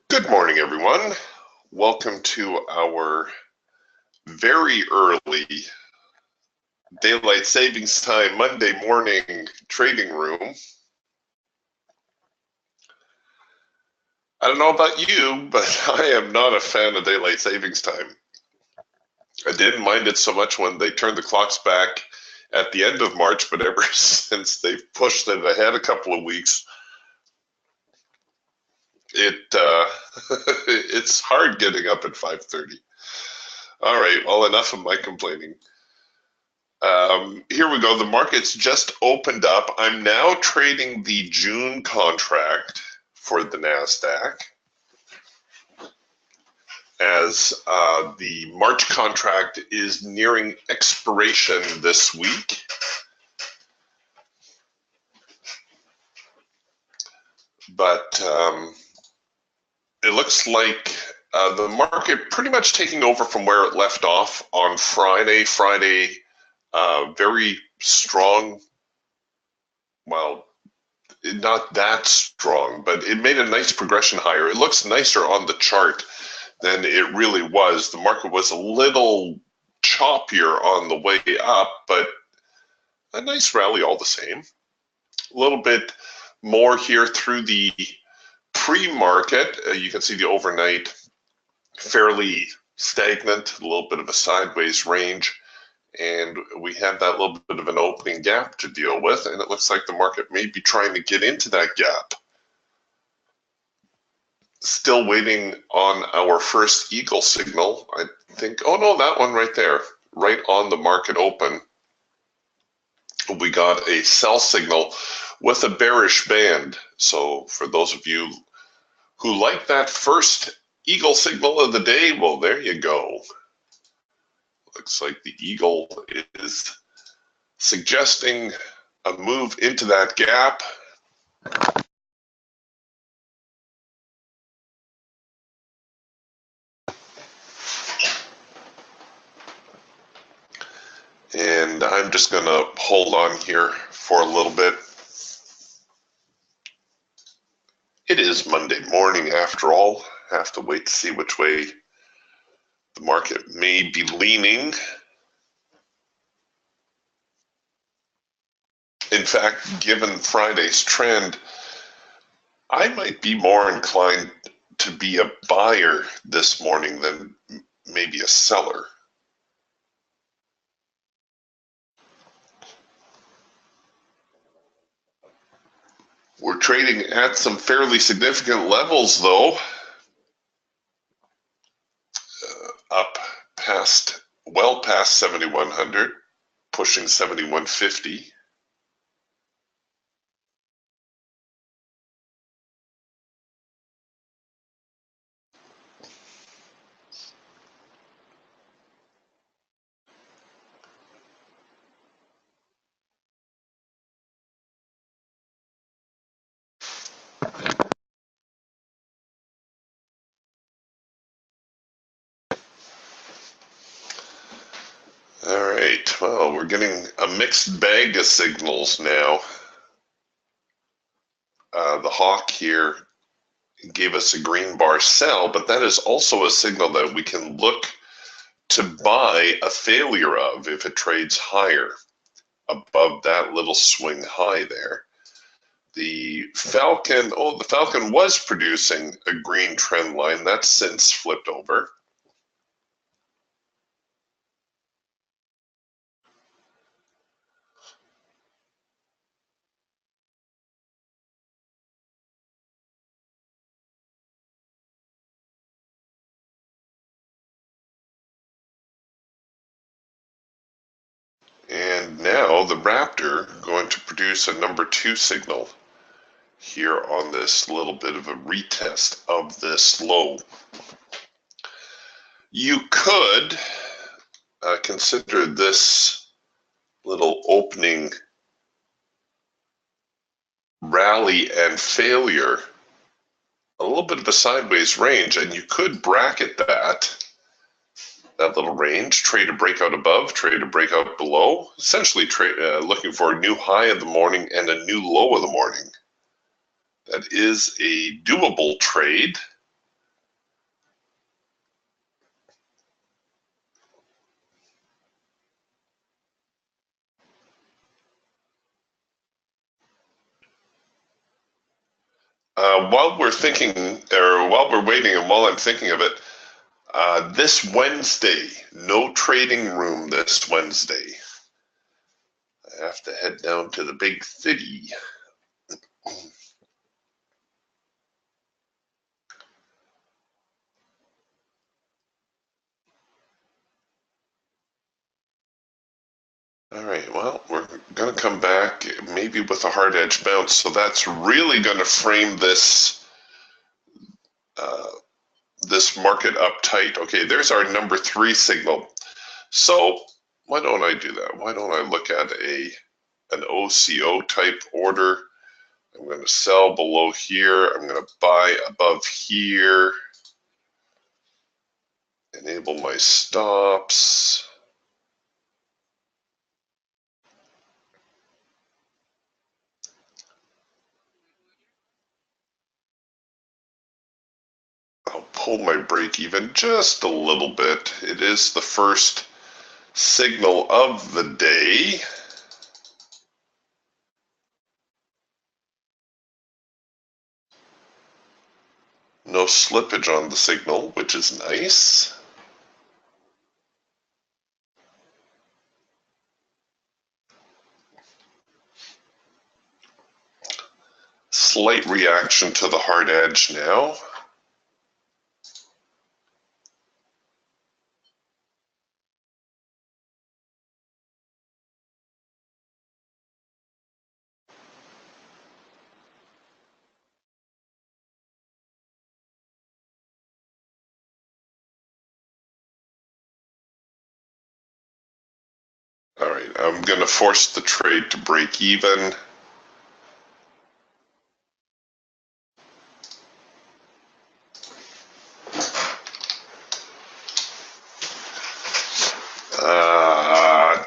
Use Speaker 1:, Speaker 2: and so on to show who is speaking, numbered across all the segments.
Speaker 1: Good morning, everyone. Welcome to our very early daylight savings time Monday morning trading room. I don't know about you, but I am not a fan of daylight savings time. I didn't mind it so much when they turned the clocks back at the end of March, but ever since they've pushed it ahead a couple of weeks, it's hard getting up at 5:30. All right, well, enough of my complaining. Here we go. The market's just opened up. I'm now trading the June contract for the NASDAQ as the March contract is nearing expiration this week. But it looks like the market pretty much taking over from where it left off on Friday. Very strong, well, not that strong, but it made a nice progression higher. It looks nicer on the chart than it really was. The market was a little choppier on the way up, but a nice rally all the same. A little bit more here through the pre-market. You can see the overnight fairly stagnant, a little bit of a sideways range. And we have that little bit of an opening gap to deal with, and it looks like the market may be trying to get into that gap. Still waiting on our first eagle signal. I think, oh no, that one right there, right on the market open. We got a sell signal with a bearish band. So for those of you who like that first eagle signal of the day, well, there you go. Looks like the eagle is suggesting a move into that gap. And I'm just going to hold on here for a little bit. It is Monday morning after all. Have to wait to see which way the market may be leaning. In fact, given Friday's trend, I might be more inclined to be a buyer this morning than maybe a seller. We're trading at some fairly significant levels, though. Up past, well past 7,100, pushing 7,150. All right, well, we're getting a mixed bag of signals now. The hawk here gave us a green bar sell, but that is also a signal that we can look to buy a failure of if it trades higher above that little swing high there. The Falcon, oh, the Falcon was producing a green trend line. That's since flipped over. And now the Raptor going to produce a number 2 signal here on this little bit of a retest of this low. You could consider this little opening rally and failure a little bit of a sideways range, and you could bracket that little range, trade a breakout above, trade a breakout below, essentially looking for a new high of the morning and a new low of the morning. That is a doable trade. While we're thinking, or while we're waiting, and while I'm thinking of it, this Wednesday, no trading room this Wednesday. I have to head down to the big city. All right, well, we're going to come back maybe with a hard edge bounce. So that's really going to frame this this market up tight. Okay, there's our number 3 signal. So why don't I do that? Why don't I look at an OCO type order? I'm going to sell below here. I'm going to buy above here. Enable my stops. I'll pull my break even just a little bit. It is the first signal of the day. No slippage on the signal, which is nice. Slight reaction to the hard edge now. All right, I'm going to force the trade to break even.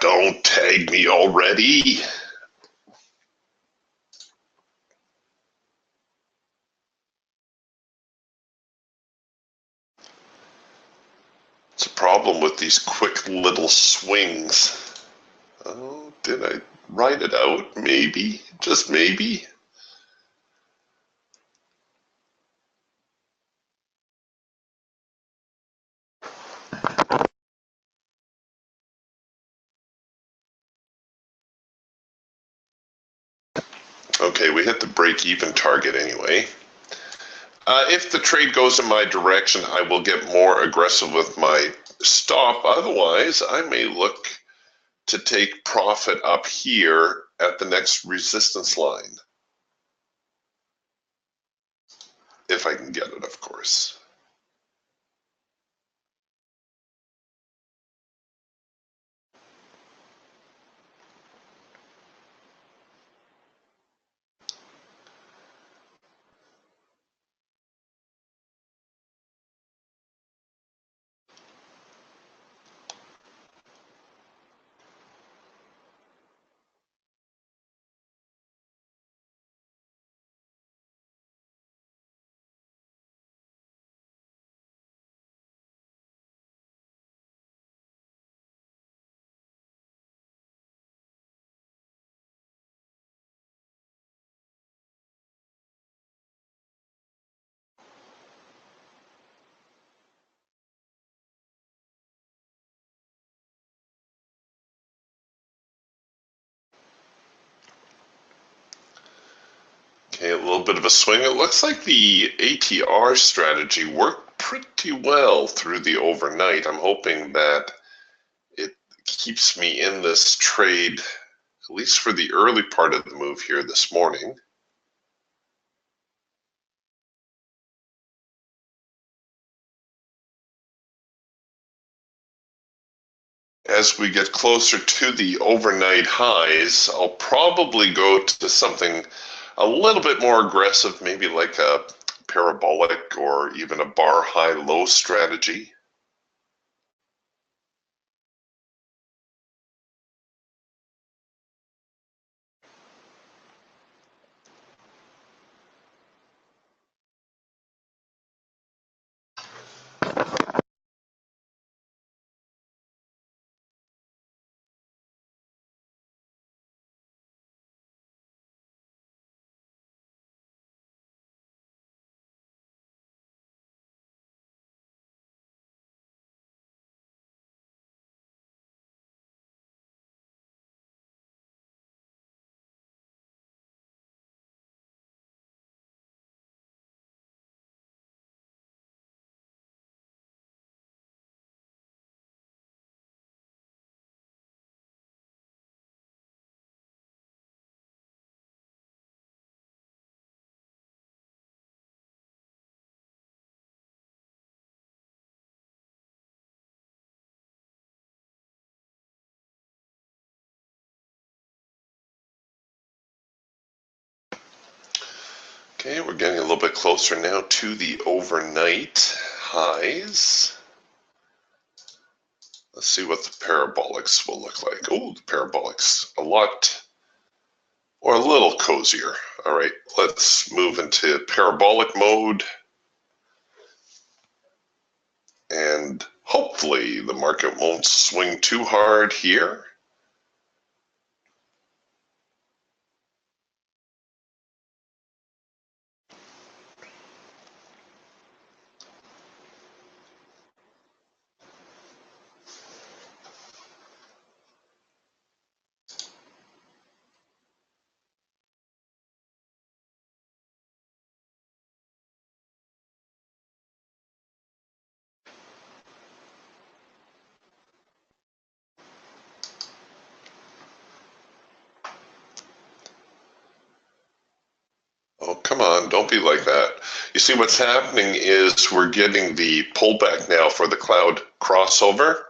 Speaker 1: Don't tag me already. It's a problem with these quick little swings. Oh, did I ride it out? Maybe, just maybe. Okay, we hit the break-even target anyway. If the trade goes in my direction, I will get more aggressive with my stop. Otherwise, I may look to take profit up here at the next resistance line. If I can get it, of course. Okay, a little bit of a swing. It looks like the ATR strategy worked pretty well through the overnight. I'm hoping that it keeps me in this trade, at least for the early part of the move here this morning. As we get closer to the overnight highs, I'll probably go to something a little bit more aggressive, maybe like a parabolic or even a bar high low strategy. Okay, we're getting a little bit closer now to the overnight highs. Let's see what the parabolics will look like. Oh, the parabolics a lot, or a little cozier. All right, let's move into parabolic mode. And hopefully the market won't swing too hard here. Oh, come on, don't be like that. You see, what's happening is we're getting the pullback now for the cloud crossover.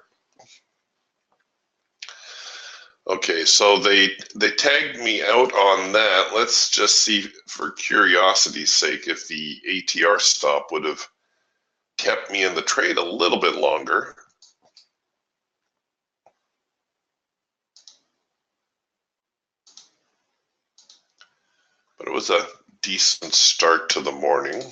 Speaker 1: Okay, so they tagged me out on that. Let's just see, for curiosity's sake, if the ATR stop would have kept me in the trade a little bit longer. But it was a decent start to the morning.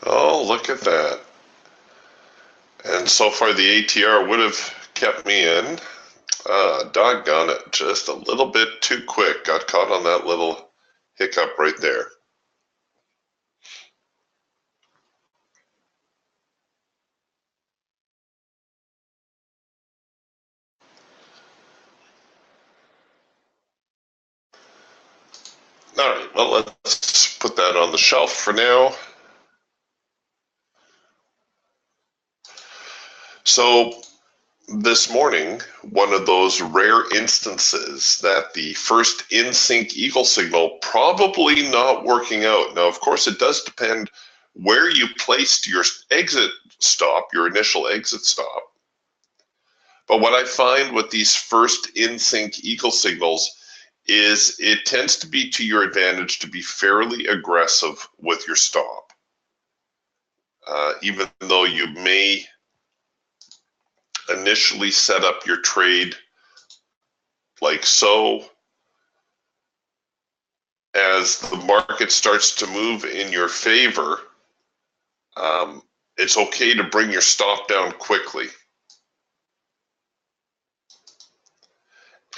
Speaker 1: Oh, look at that. And so far the ATR would have kept me in. Doggone it, just a little bit too quick. Got caught on that little hiccup right there. All right, well, let's put that on the shelf for now. So this morning, one of those rare instances that the first in-sync eagle signal probably not working out. Now, of course, it does depend where you placed your exit stop, your initial exit stop. But what I find with these first in-sync eagle signals is it tends to be to your advantage to be fairly aggressive with your stop. Even though you may initially set up your trade like so, as the market starts to move in your favor, it's okay to bring your stop down quickly.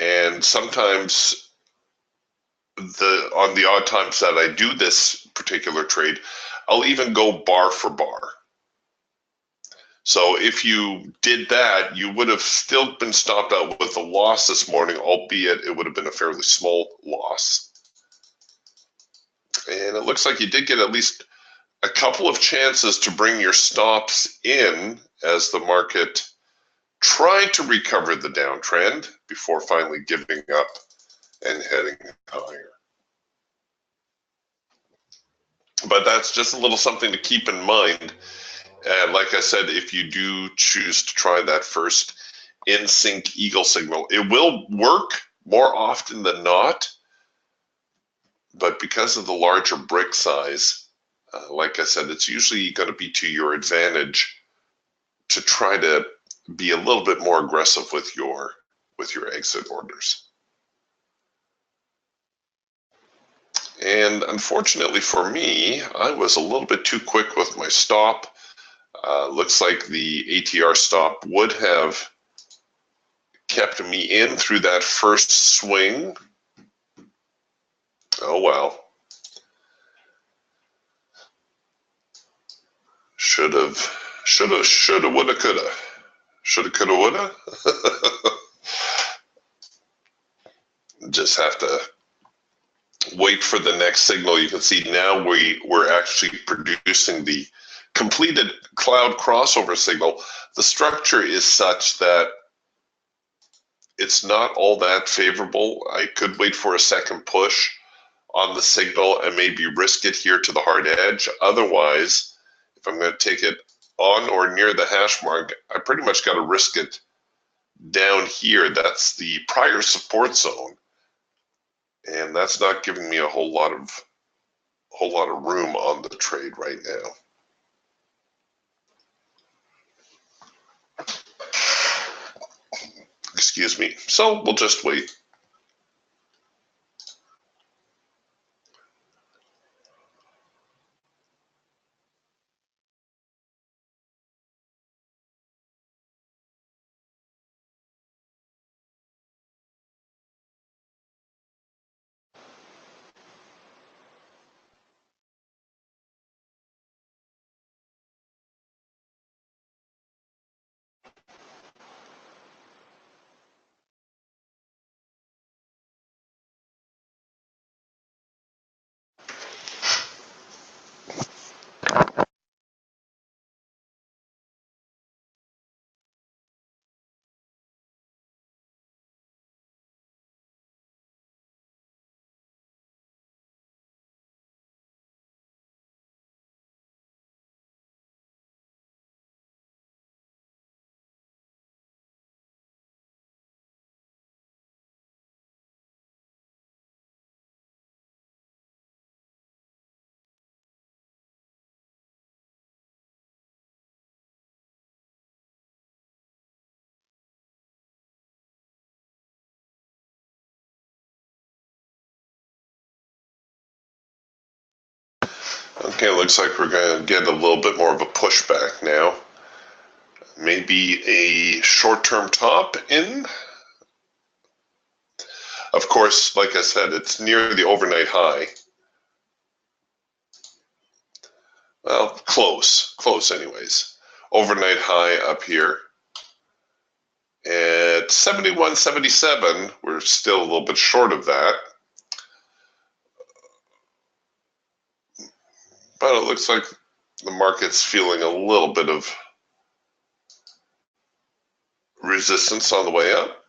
Speaker 1: And sometimes on the odd times that I do this particular trade, I'll even go bar for bar. So if you did that, you would have still been stopped out with a loss this morning, albeit it would have been a fairly small loss. And it looks like you did get at least a couple of chances to bring your stops in as the market tried to recover the downtrend before finally giving up and heading higher. But that's just a little something to keep in mind. And like I said, if you do choose to try that first in-sync eagle signal, it will work more often than not. But because of the larger brick size, like I said, it's usually going to be to your advantage to try to be a little bit more aggressive with your exit orders. And unfortunately for me, I was a little bit too quick with my stop. Looks like the ATR stop would have kept me in through that first swing. Oh well. Should have, woulda, coulda. Shoulda, coulda, woulda. Just have to wait for the next signal. You can see now we're actually producing the completed cloud crossover signal. The structure is such that it's not all that favorable. I could wait for a second push on the signal and maybe risk it here to the hard edge. Otherwise, if I'm going to take it on or near the hash mark, I pretty much got to risk it down here. That's the prior support zone, and that's not giving me a whole lot of room on the trade right now. Excuse me. So we'll just wait. Okay, looks like we're going to get a little bit more of a pushback now. Maybe a short-term top in. Of course, like I said, it's near the overnight high. Well, close anyways. Overnight high up here. At 71.77, we're still a little bit short of that. But it looks like the market's feeling a little bit of resistance on the way up.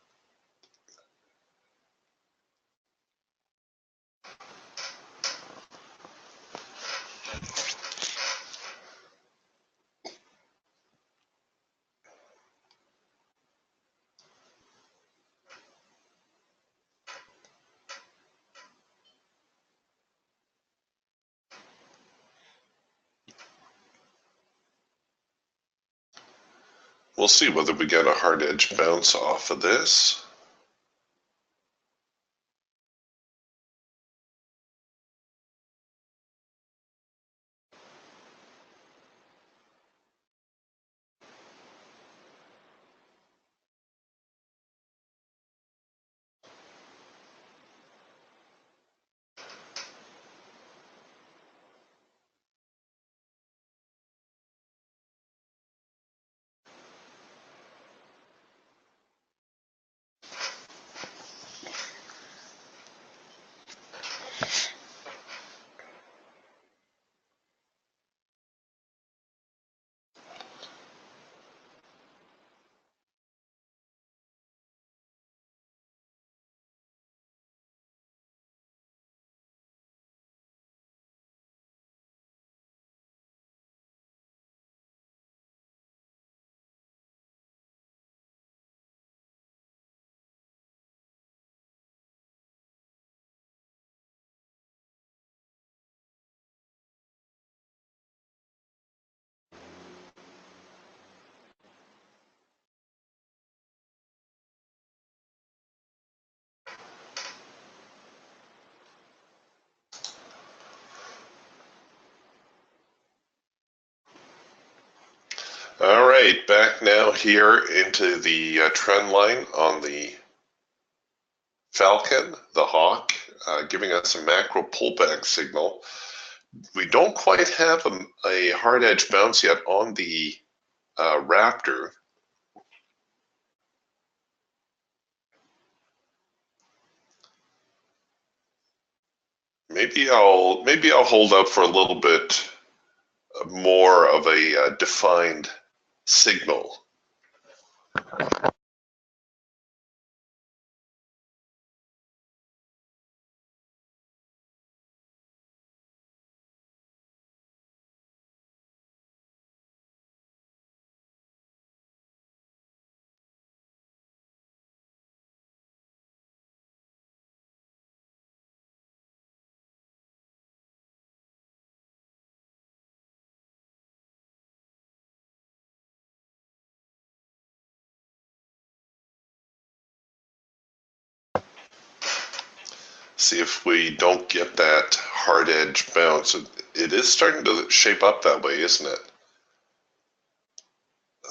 Speaker 1: We'll see whether we get a hard edge bounce off of this. All right, back now here into the trend line on the Falcon, the Hawk, giving us a macro pullback signal. We don't quite have a hard edge bounce yet on the Raptor. maybe I'll hold up for a little bit more of a defined signal. See if we don't get that hard edge bounce. It is starting to shape up that way, isn't it?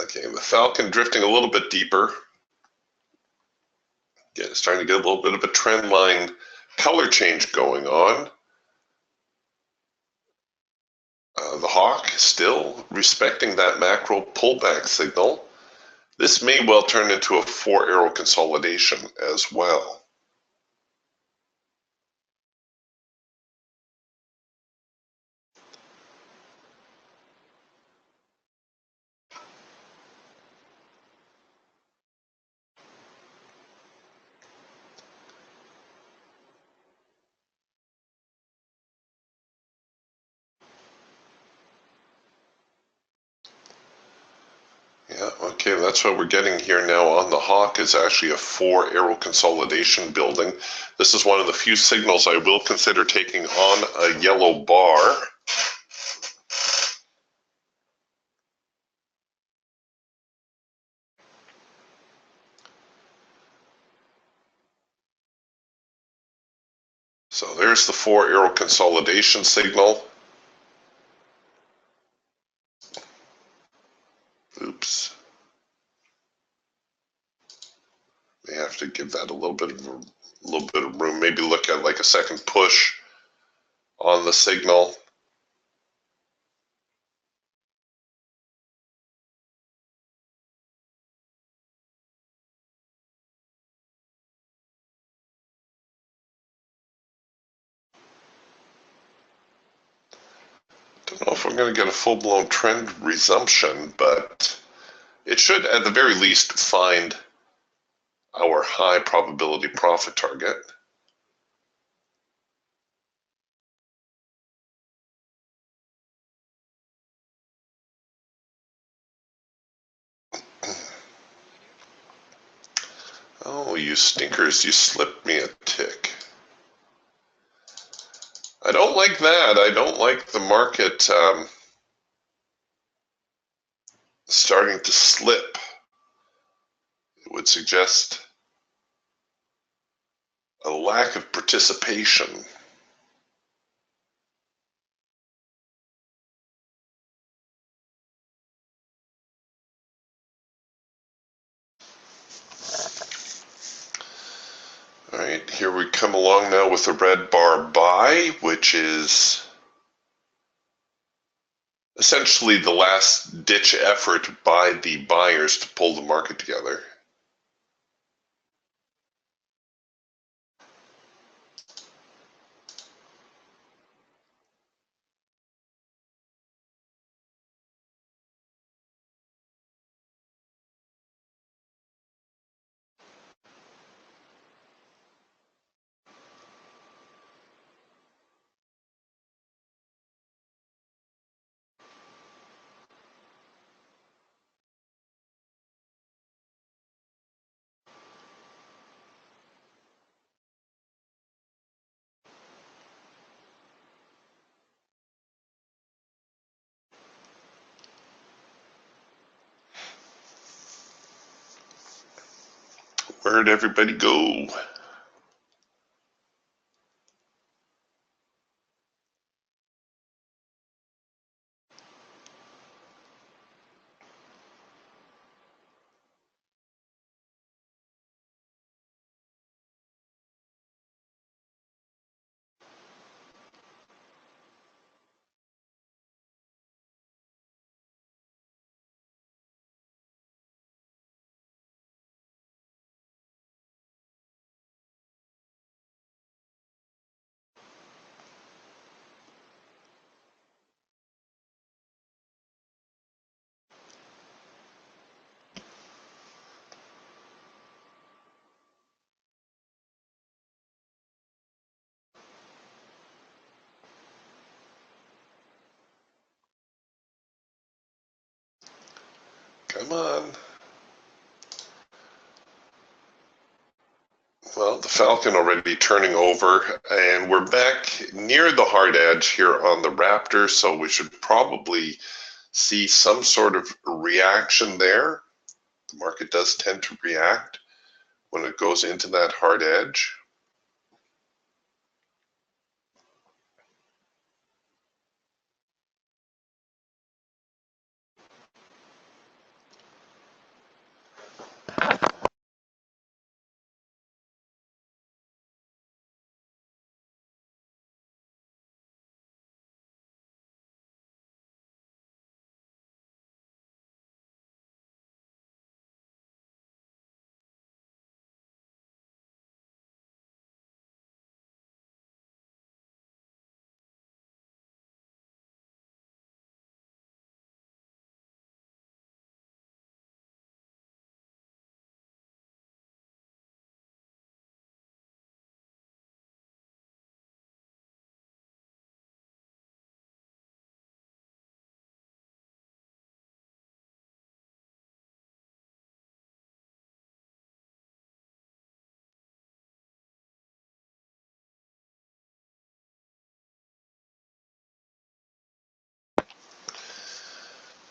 Speaker 1: Okay, the Falcon drifting a little bit deeper. Yeah, starting to get a little bit of a trend line color change going on. The Hawk still respecting that macro pullback signal. This may well turn into a 4-arrow consolidation as well. Yeah, okay, that's what we're getting here now on the Hawk is actually a 4-arrow consolidation building. This is one of the few signals I will consider taking on a yellow bar. So there's the 4-arrow consolidation signal. Oops. May have to give that a little bit of room. Maybe look at like a second push on the signal. Don't know if we're going to get a full-blown trend resumption, but it should at the very least find our high probability profit target. Oh, you stinkers, you slipped me a tick. I don't like that. I don't like the market starting to slip. It would suggest a lack of participation. All right, here we come along now with a red bar buy, which is essentially the last ditch effort by the buyers to pull the market together. Where'd everybody go? Come on. Well, the Falcon already turning over, and we're back near the hard edge here on the Raptor, so we should probably see some sort of reaction there. The market does tend to react when it goes into that hard edge.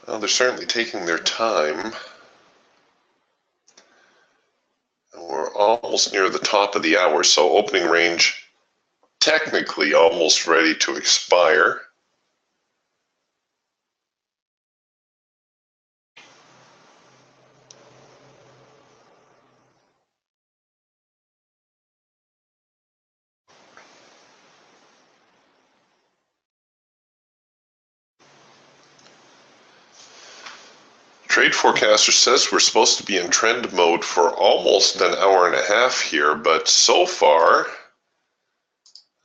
Speaker 1: Well, they're certainly taking their time. We're almost near the top of the hour, so opening range technically almost ready to expire. Trade forecaster says we're supposed to be in trend mode for almost an hour and a half here, but so far,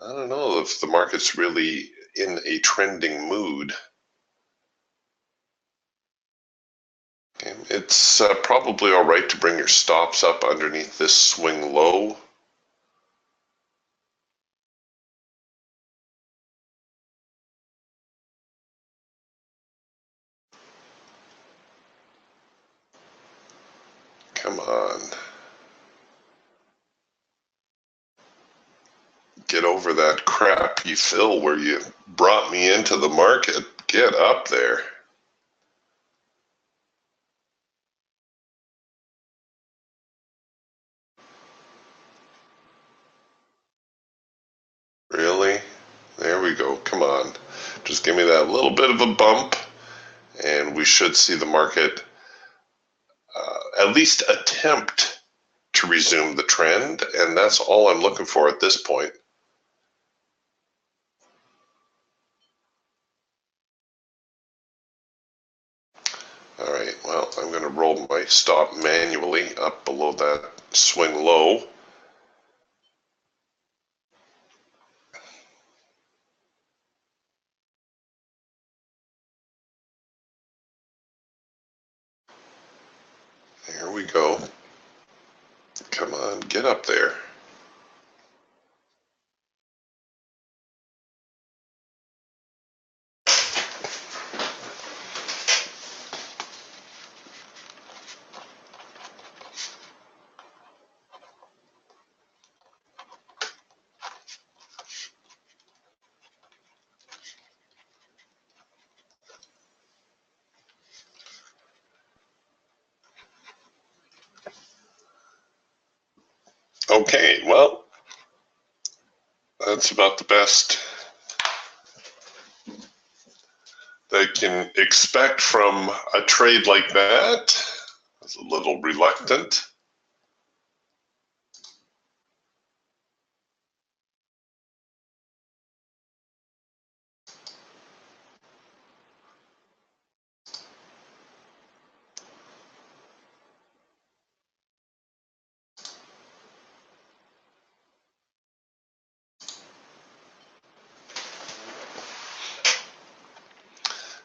Speaker 1: I don't know if the market's really in a trending mood. Okay, it's probably all right to bring your stops up underneath this swing low. Come on. Get over that crappy fill where you brought me into the market. Get up there. Really? There we go. Come on. Just give me that little bit of a bump, and we should see the market at least attempt to resume the trend, and that's all I'm looking for at this point. All right, well, I'm going to roll my stop manually up below that swing low. There we go. Come on, get up there. Okay, well, that's about the best they can expect from a trade like that. I was a little reluctant.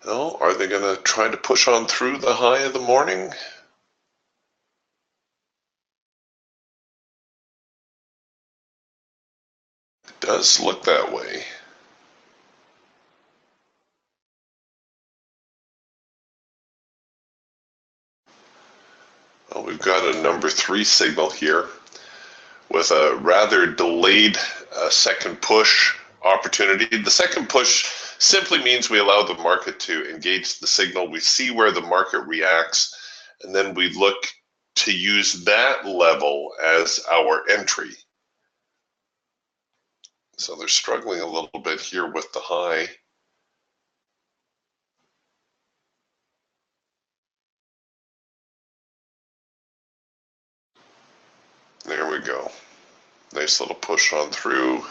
Speaker 1: Oh, are they going to try to push on through the high of the morning? It does look that way. Well, we've got a number 3 signal here with a rather delayed second push opportunity. The second push simply means we allow the market to engage the signal. We see where the market reacts, and then we look to use that level as our entry. So they're struggling a little bit here with the high. There we go. Nice little push on through.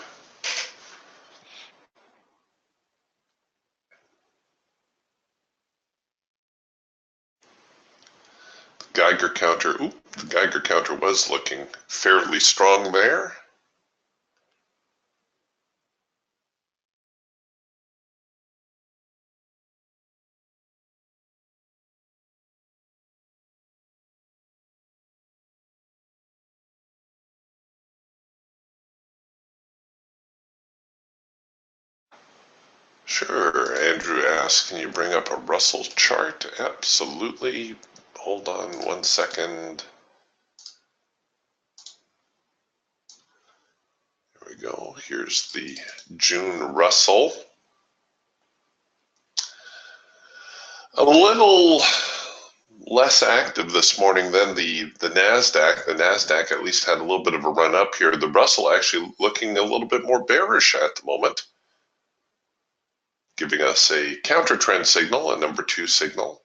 Speaker 1: Geiger counter, the Geiger counter was looking fairly strong there. Sure, Andrew asks, can you bring up a Russell chart? Absolutely. Hold on 1 second. There we go. Here's the June Russell. A little less active this morning than the NASDAQ. The NASDAQ at least had a little bit of a run up here. The Russell actually looking a little bit more bearish at the moment, giving us a counter trend signal, a number 2 signal.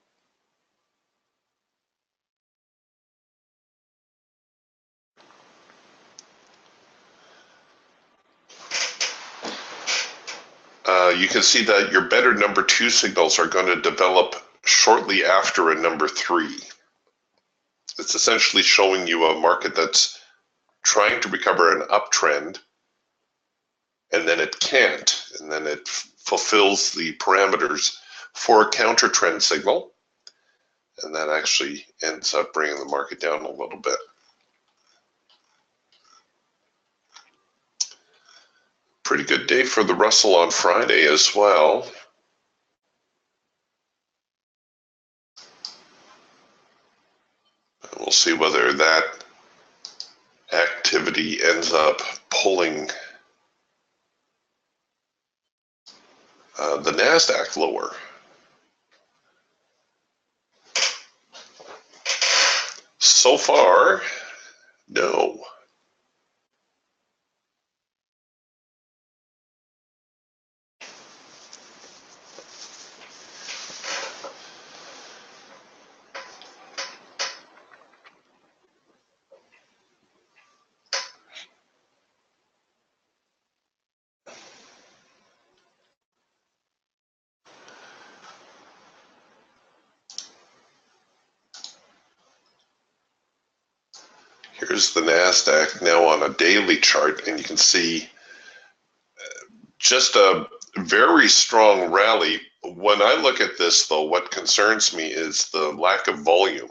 Speaker 1: You can see that your better number 2 signals are going to develop shortly after a number 3. It's essentially showing you a market that's trying to recover an uptrend, and then it can't, and then it fulfills the parameters for a counter trend signal, and that actually ends up bringing the market down a little bit. Pretty good day for the Russell on Friday as well. We'll see whether that activity ends up pulling the NASDAQ lower. So far, no. Here's the NASDAQ now on a daily chart, and you can see just a very strong rally. When I look at this, though, what concerns me is the lack of volume.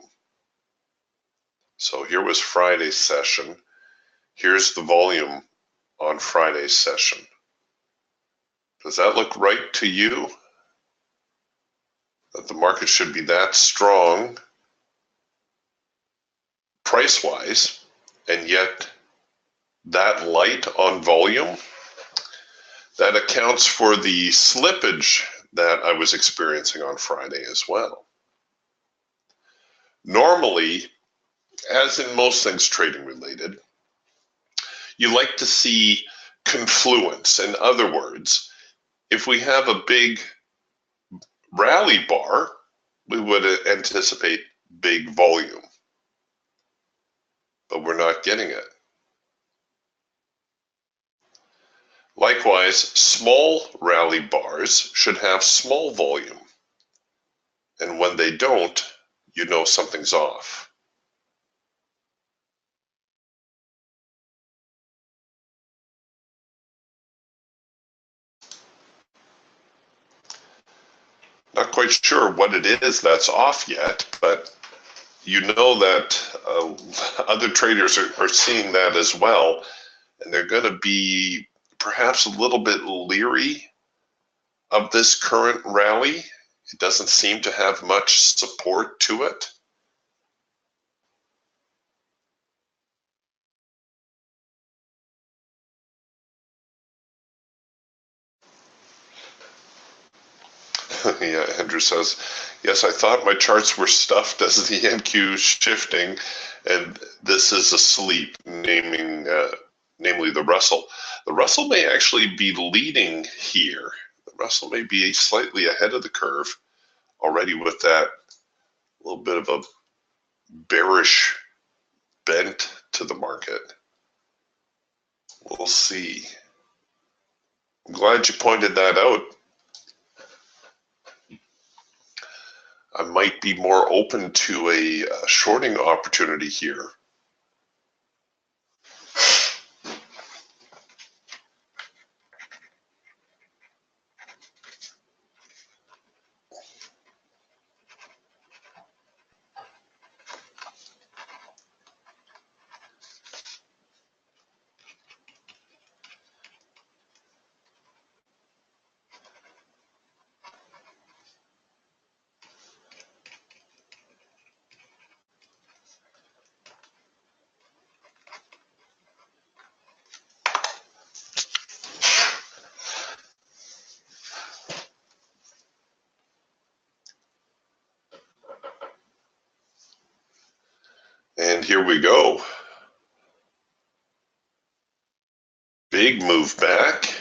Speaker 1: So here was Friday's session. Here's the volume on Friday's session. Does that look right to you? That the market should be that strong price-wise, and yet that light on volume? That accounts for the slippage that I was experiencing on Friday as well. Normally, as in most things trading related, you like to see confluence. In other words, if we have a big rally bar, we would anticipate big volume, but we're not getting it. Likewise, small rally bars should have small volume, and when they don't, you know something's off. Not quite sure what it is that's off yet, but you know that other traders are seeing that as well, and they're going to be perhaps a little bit leery of this current rally. It doesn't seem to have much support to it. Yeah, Andrew says, yes, I thought my charts were stuffed as the NQ is shifting, and this is asleep, namely the Russell. The Russell may actually be leading here. The Russell may be slightly ahead of the curve already with that little bit of a bearish bent to the market. We'll see. I'm glad you pointed that out. I might be more open to a shorting opportunity here. And here we go. Big move back.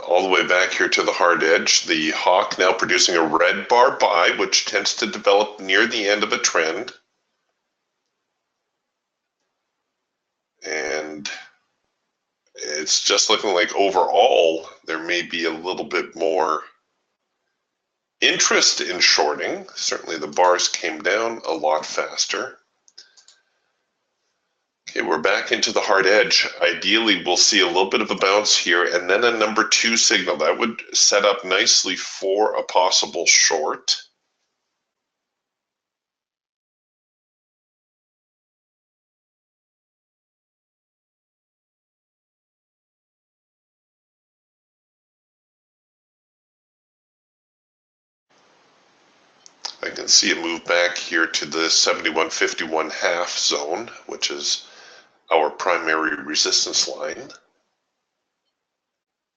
Speaker 1: All the way back here to the hard edge. The hawk now producing a red bar buy, which tends to develop near the end of a trend. And it's just looking like overall there may be a little bit more interest in shorting. Certainly the bars came down a lot faster. Okay, we're back into the hard edge. Ideally, we'll see a little bit of a bounce here and then a number 2 signal. That would set up nicely for a possible short. I can see a move back here to the 71.51 zone, which is our primary resistance line.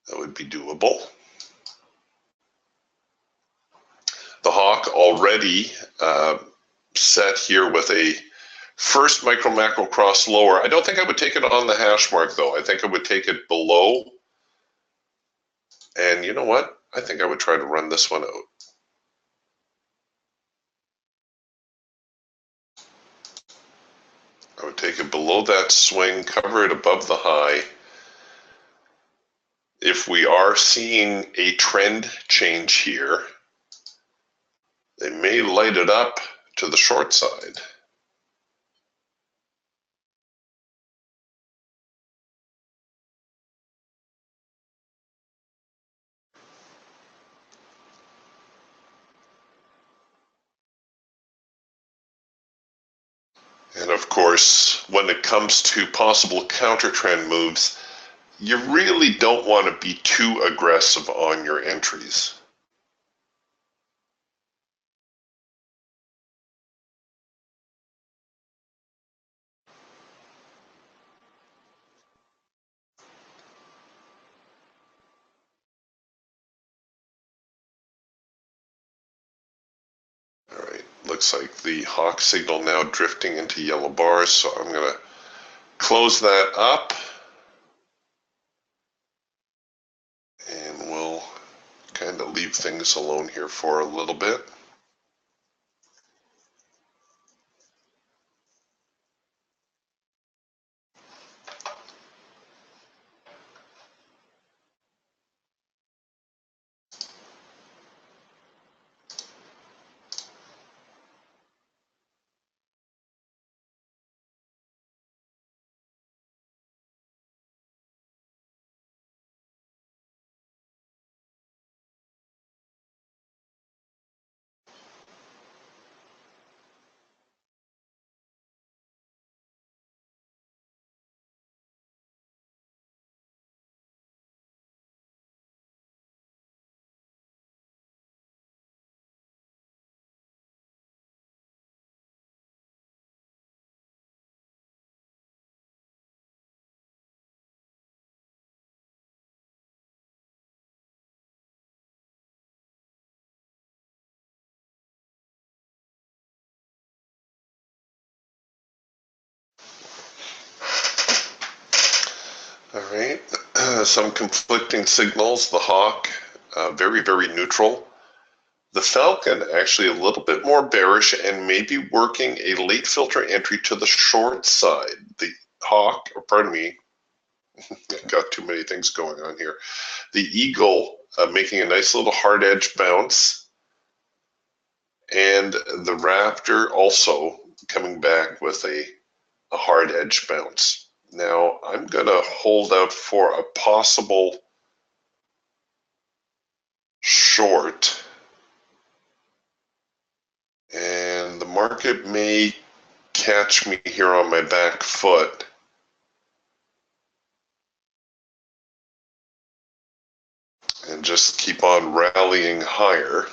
Speaker 1: That would be doable. The hawk already set here with a first micro macro cross lower. I don't think I would take it on the hash mark though. I think I would take it below. And you know what? I think I would try to run this one out. I would take it below that swing, cover it above the high. If we are seeing a trend change here, they may light it up to the short side. And of course, when it comes to possible counter trend moves, you really don't want to be too aggressive on your entries. All right, looks like the hawk signal now drifting into yellow bars, so I'm going to close that up. And we'll kind of leave things alone here for a little bit. All right, some conflicting signals. The hawk, very, very neutral. The falcon, actually a little bit more bearish and maybe working a late filter entry to the short side. The hawk, or pardon me, I've got too many things going on here. The eagle making a nice little hard edge bounce, and the raptor also coming back with a hard edge bounce. Now I'm going to hold out for a possible short, and the market may catch me here on my back foot. And just keep on rallying higher.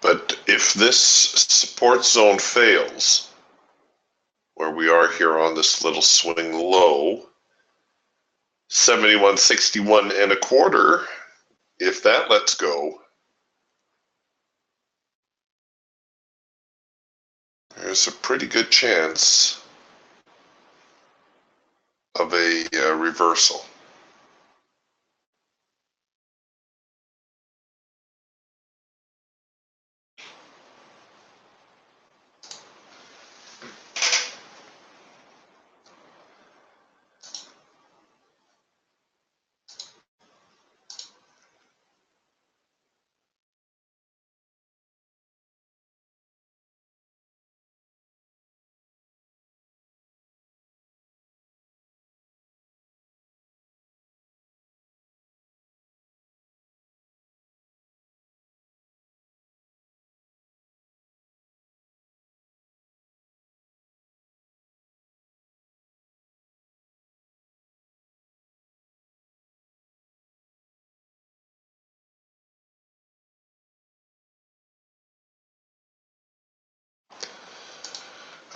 Speaker 1: But if this support zone fails, where we are here on this little swing low, 71.61 and a quarter, if that lets go, there's a pretty good chance of a reversal.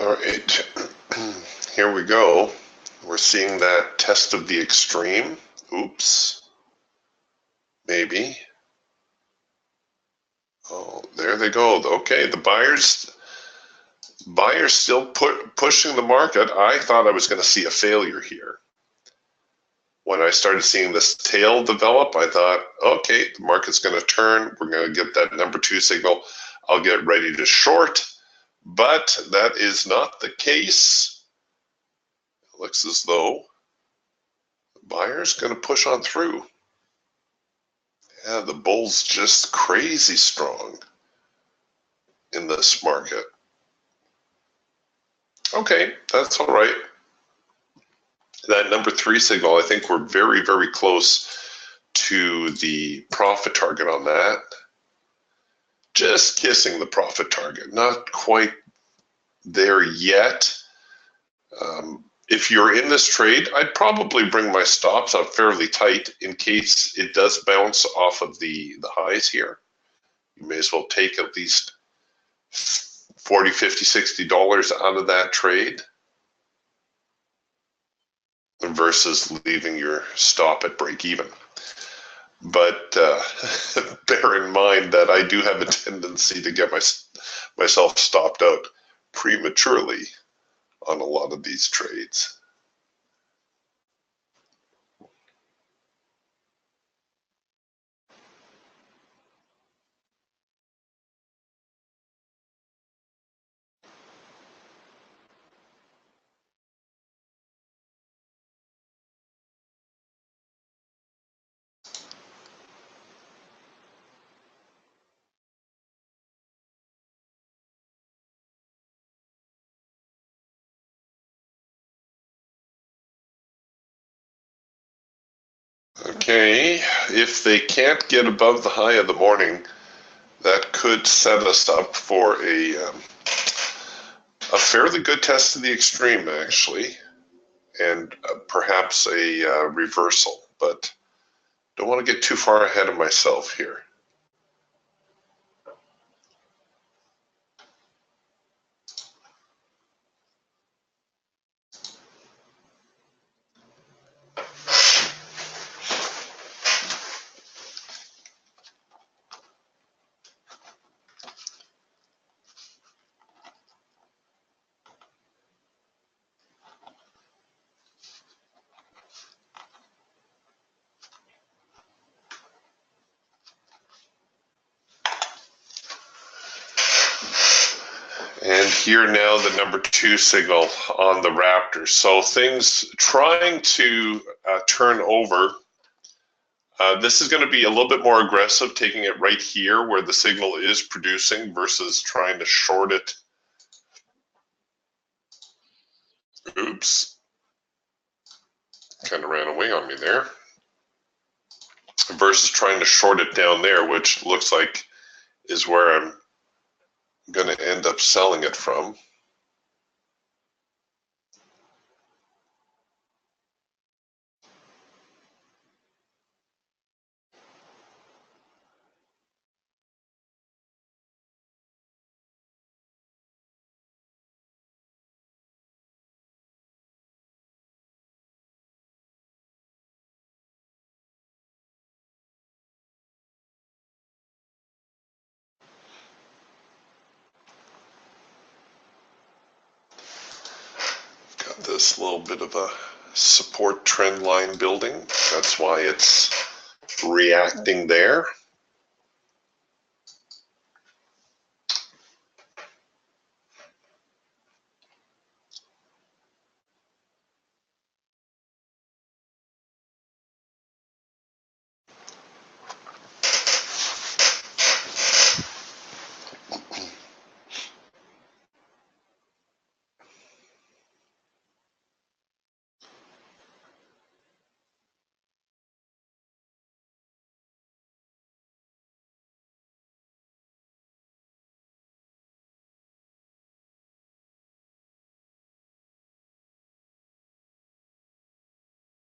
Speaker 1: All right, here we go. We're seeing that test of the extreme. Oops, maybe. Oh, there they go. Okay, the buyers still pushing the market. I thought I was going to see a failure here. When I started seeing this tail develop, I thought, okay, the market's going to turn. We're going to get that number 2 signal. I'll get ready to short, but that is not the case. It looks as though the buyer's going to push on through. Yeah, the bull's just crazy strong in this market. Okay, that's all right. That number 3 signal, I think we're very, very close to the profit target on that. Just kissing the profit target, not quite there yet. If you're in this trade, I'd probably bring my stops up fairly tight in case it does bounce off of the highs here. You may as well take at least $40, $50, $60 out of that trade versus leaving your stop at break even. But bear in mind that I do have a tendency to get myself stopped out prematurely on a lot of these trades. Okay, if they can't get above the high of the morning, that could set us up for a fairly good test of the extreme, actually, and perhaps a reversal. But don't want to get too far ahead of myself here. And here now the number 2 signal on the Raptor. So things trying to turn over. This is going to be a little bit more aggressive, taking it right here where the signal is producing versus trying to short it. Oops. Kind of ran away on me there. Versus trying to short it down there, which looks like is where I'm going to end up selling it from. Got this little bit of a support trend line building. That's why it's reacting there.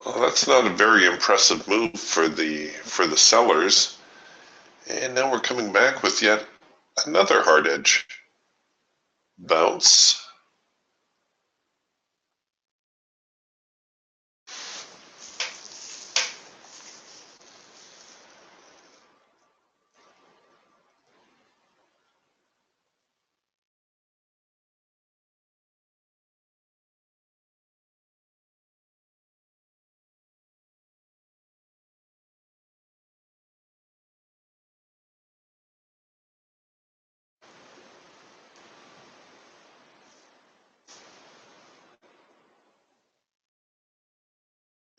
Speaker 1: Well, that's not a very impressive move for the sellers. And now we're coming back with yet another hard edge bounce.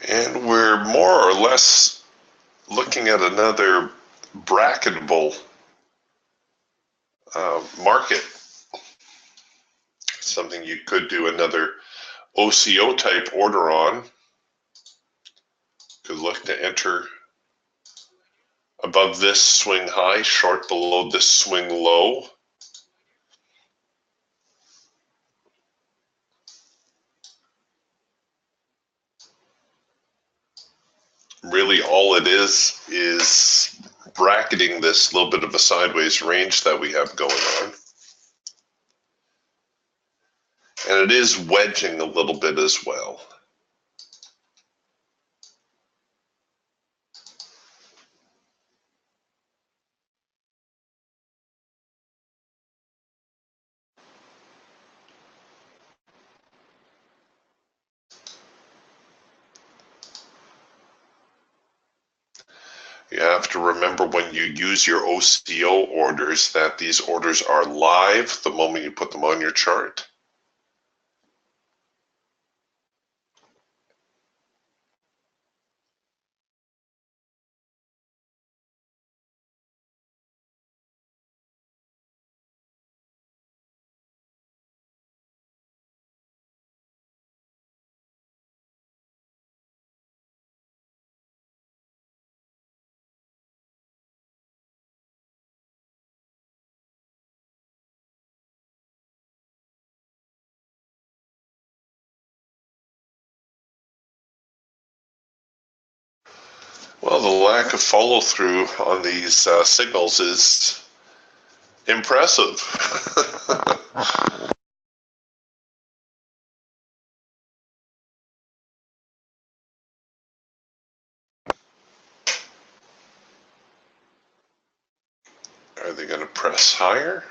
Speaker 1: And we're more or less looking at another bracketable market. Something you could do another OCO type order on. Could look to enter above this swing high, short below this swing low. Really all it is bracketing this little bit of a sideways range that we have going on. And it is wedging a little bit as well. You have to remember when you use your OCO orders that these orders are live the moment you put them on your chart. Well, the lack of follow through on these signals is impressive. Are they going to press higher?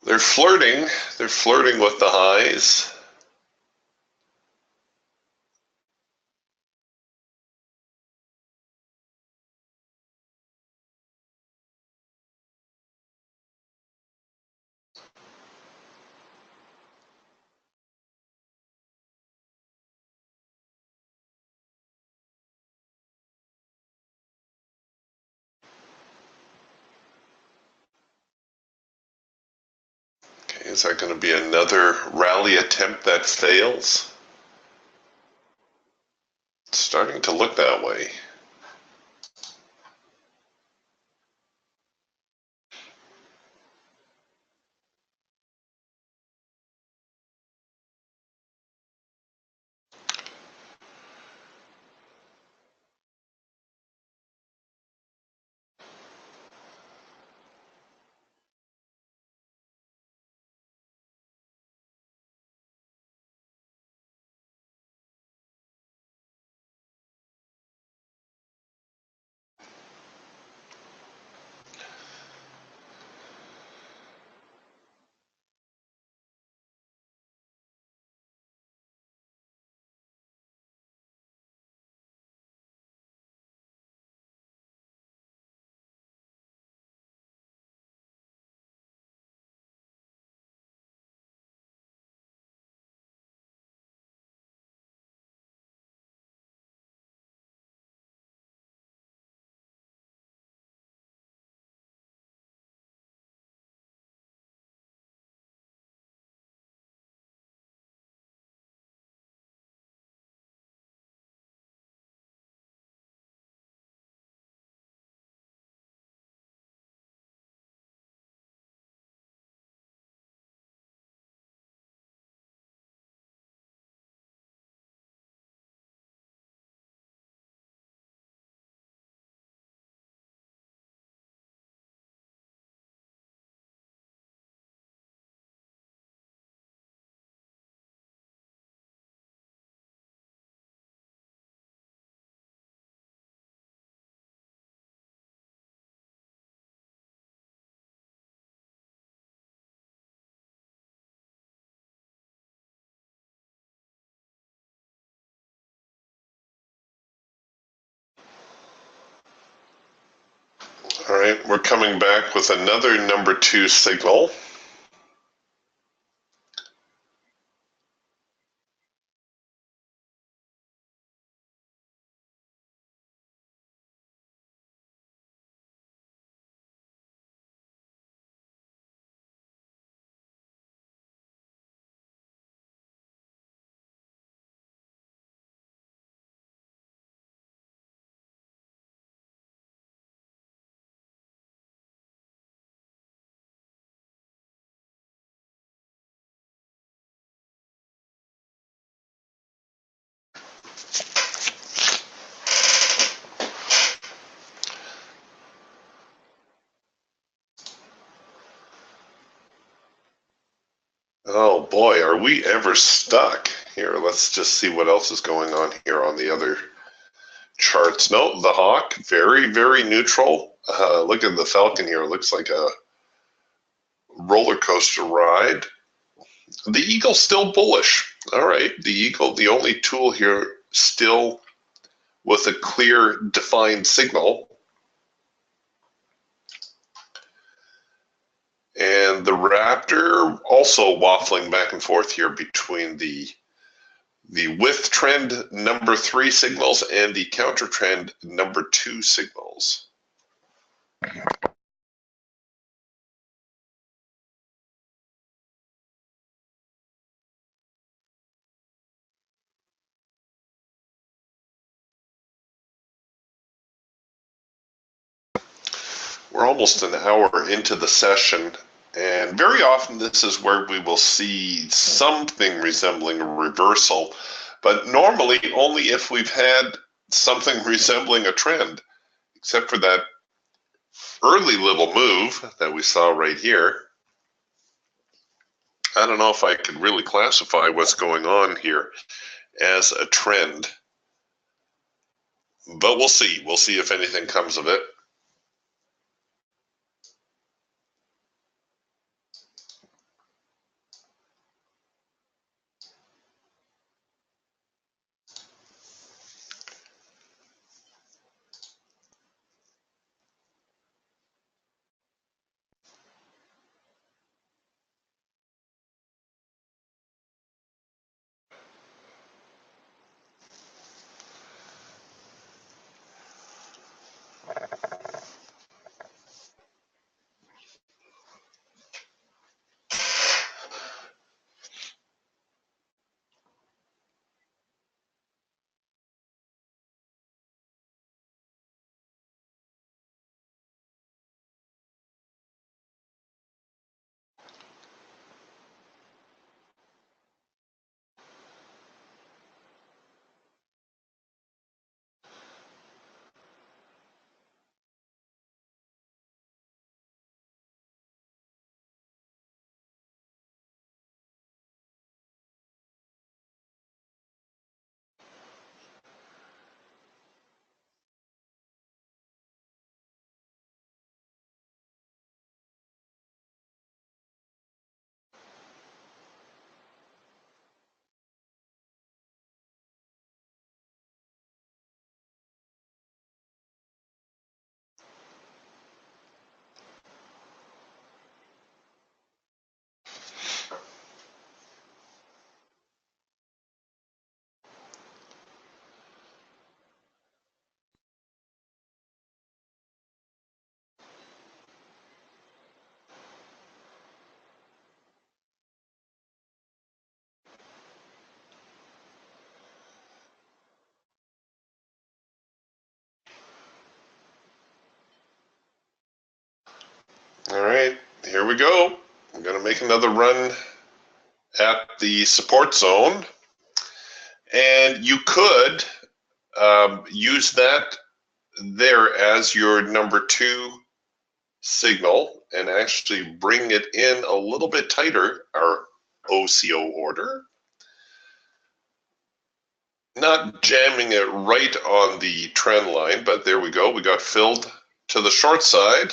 Speaker 1: They're flirting with the highs. is that going to be another rally attempt that fails? It's starting to look that way. All right, we're coming back with another number 2 signal. Oh boy, are we ever stuck. Here, let's just see what else is going on here on the other charts. No, the hawk, very, very neutral. Look at the falcon here. It looks like a roller coaster ride. The eagle's still bullish. All right, the eagle, the only tool here still with a clear, defined signal. And the raptor also waffling back and forth here between the with trend number 3 signals and the counter trend number 2 signals. We're almost an hour into the session, and very often this is where we will see something resembling a reversal, but normally only if we've had something resembling a trend, except for that early little move that we saw right here. I don't know if I could really classify what's going on here as a trend, but we'll see. We'll see if anything comes of it. here we go. I'm going to make another run at the support zone. And you could use that there as your number 2 signal and actually bring it in a little bit tighter, our OCO order. Not jamming it right on the trend line, but there we go. We got filled to the short side.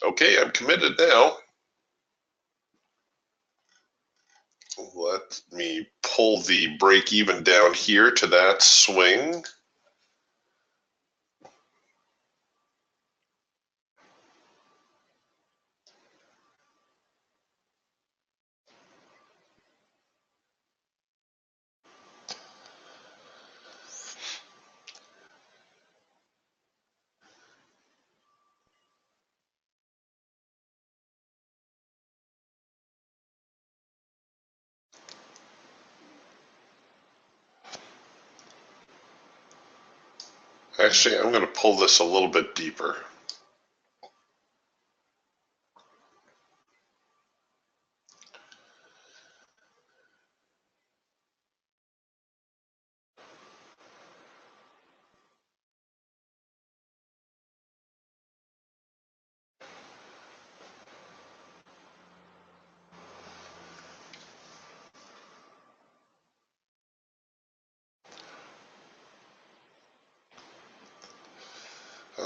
Speaker 1: Okay, I'm committed now. Let me pull the break even down here to that swing. Actually, I'm going to pull this a little bit deeper.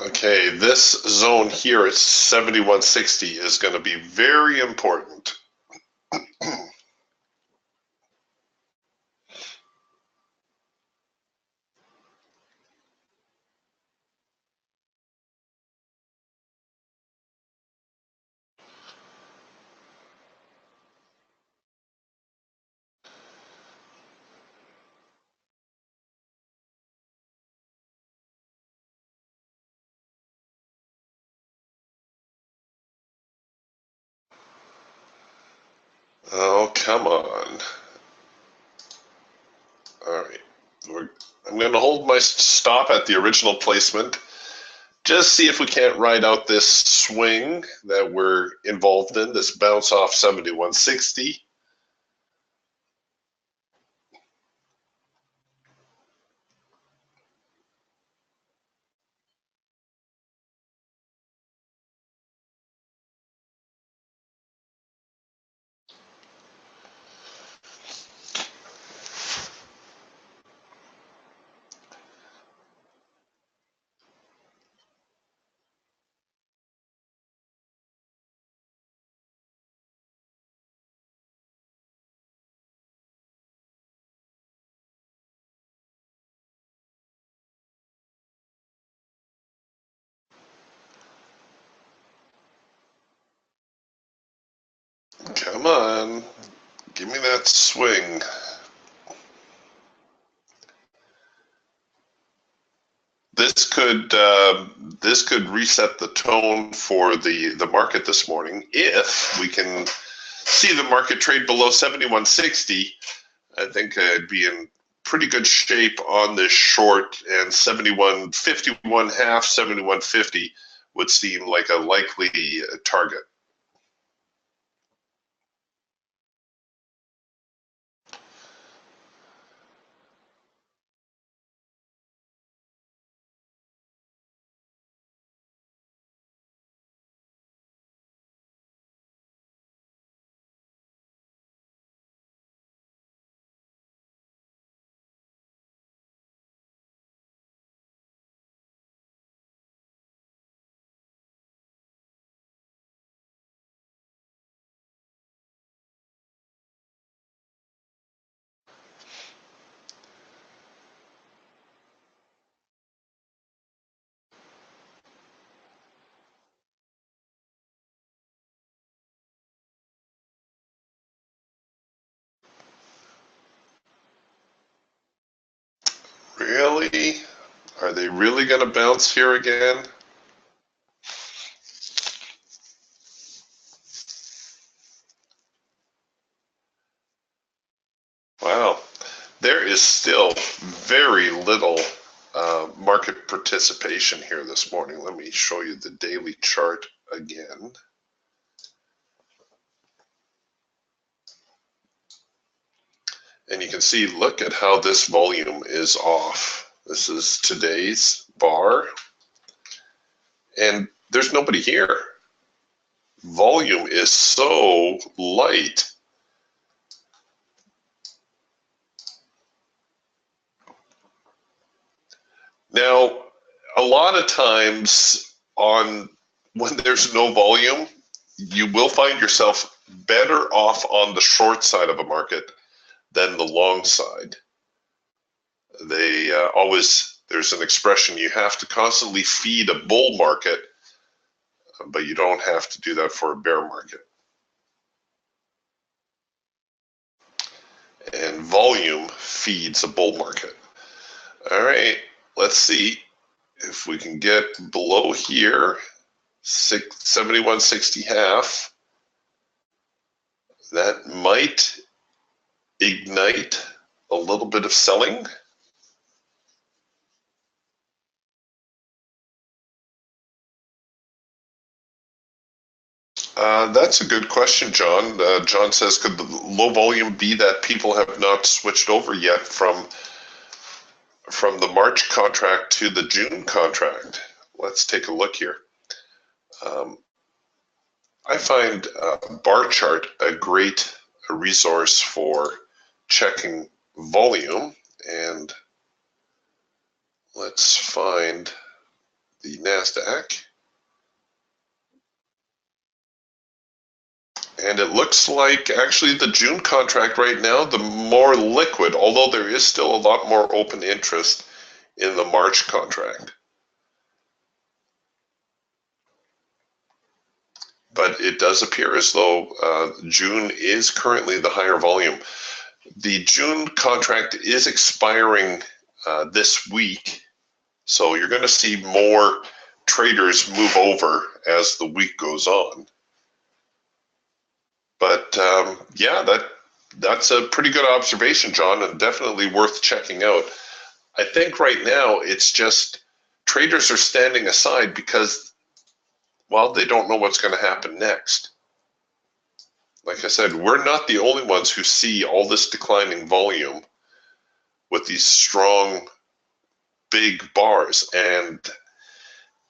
Speaker 1: Okay, this zone here at 7160 is going to be very important. Oh, come on. All right. I'm going to hold my stop at the original placement. Just see if we can't ride out this swing that we're involved in, this bounce off 7160. Come on, give me that swing. This could reset the tone for the market this morning if we can see the market trade below 7160. I think I'd be in pretty good shape on this short, and 71.51 half, 71.50 would seem like a likely target. Really? Are they really going to bounce here again? Wow. There is still very little market participation here this morning. Let me show you the daily chart again. And you can see, look at how this volume is off. This is today's bar, and there's nobody here. Volume is so light. Now, a lot of times when there's no volume, you will find yourself better off on the short side of a market than the long side. There's an expression, you have to constantly feed a bull market, but you don't have to do that for a bear market. And volume feeds a bull market. All right, let's see if we can get below here, 71.60 half. That might ignite a little bit of selling. That's a good question, John. John says, could the low volume be that people have not switched over yet from the March contract to the June contract? Let's take a look here. I find bar chart a great resource for checking volume, and let's find the NASDAQ. And it looks like actually the June contract right now, the more liquid, although there is still a lot more open interest in the March contract. But it does appear as though June is currently the higher volume. The June contract is expiring this week, so you're going to see more traders move over as the week goes on. But yeah, that's a pretty good observation, John, and definitely worth checking out. I think right now it's just traders are standing aside because, well, they don't know what's going to happen next. Like I said, we're not the only ones who see all this declining volume with these strong, big bars. And,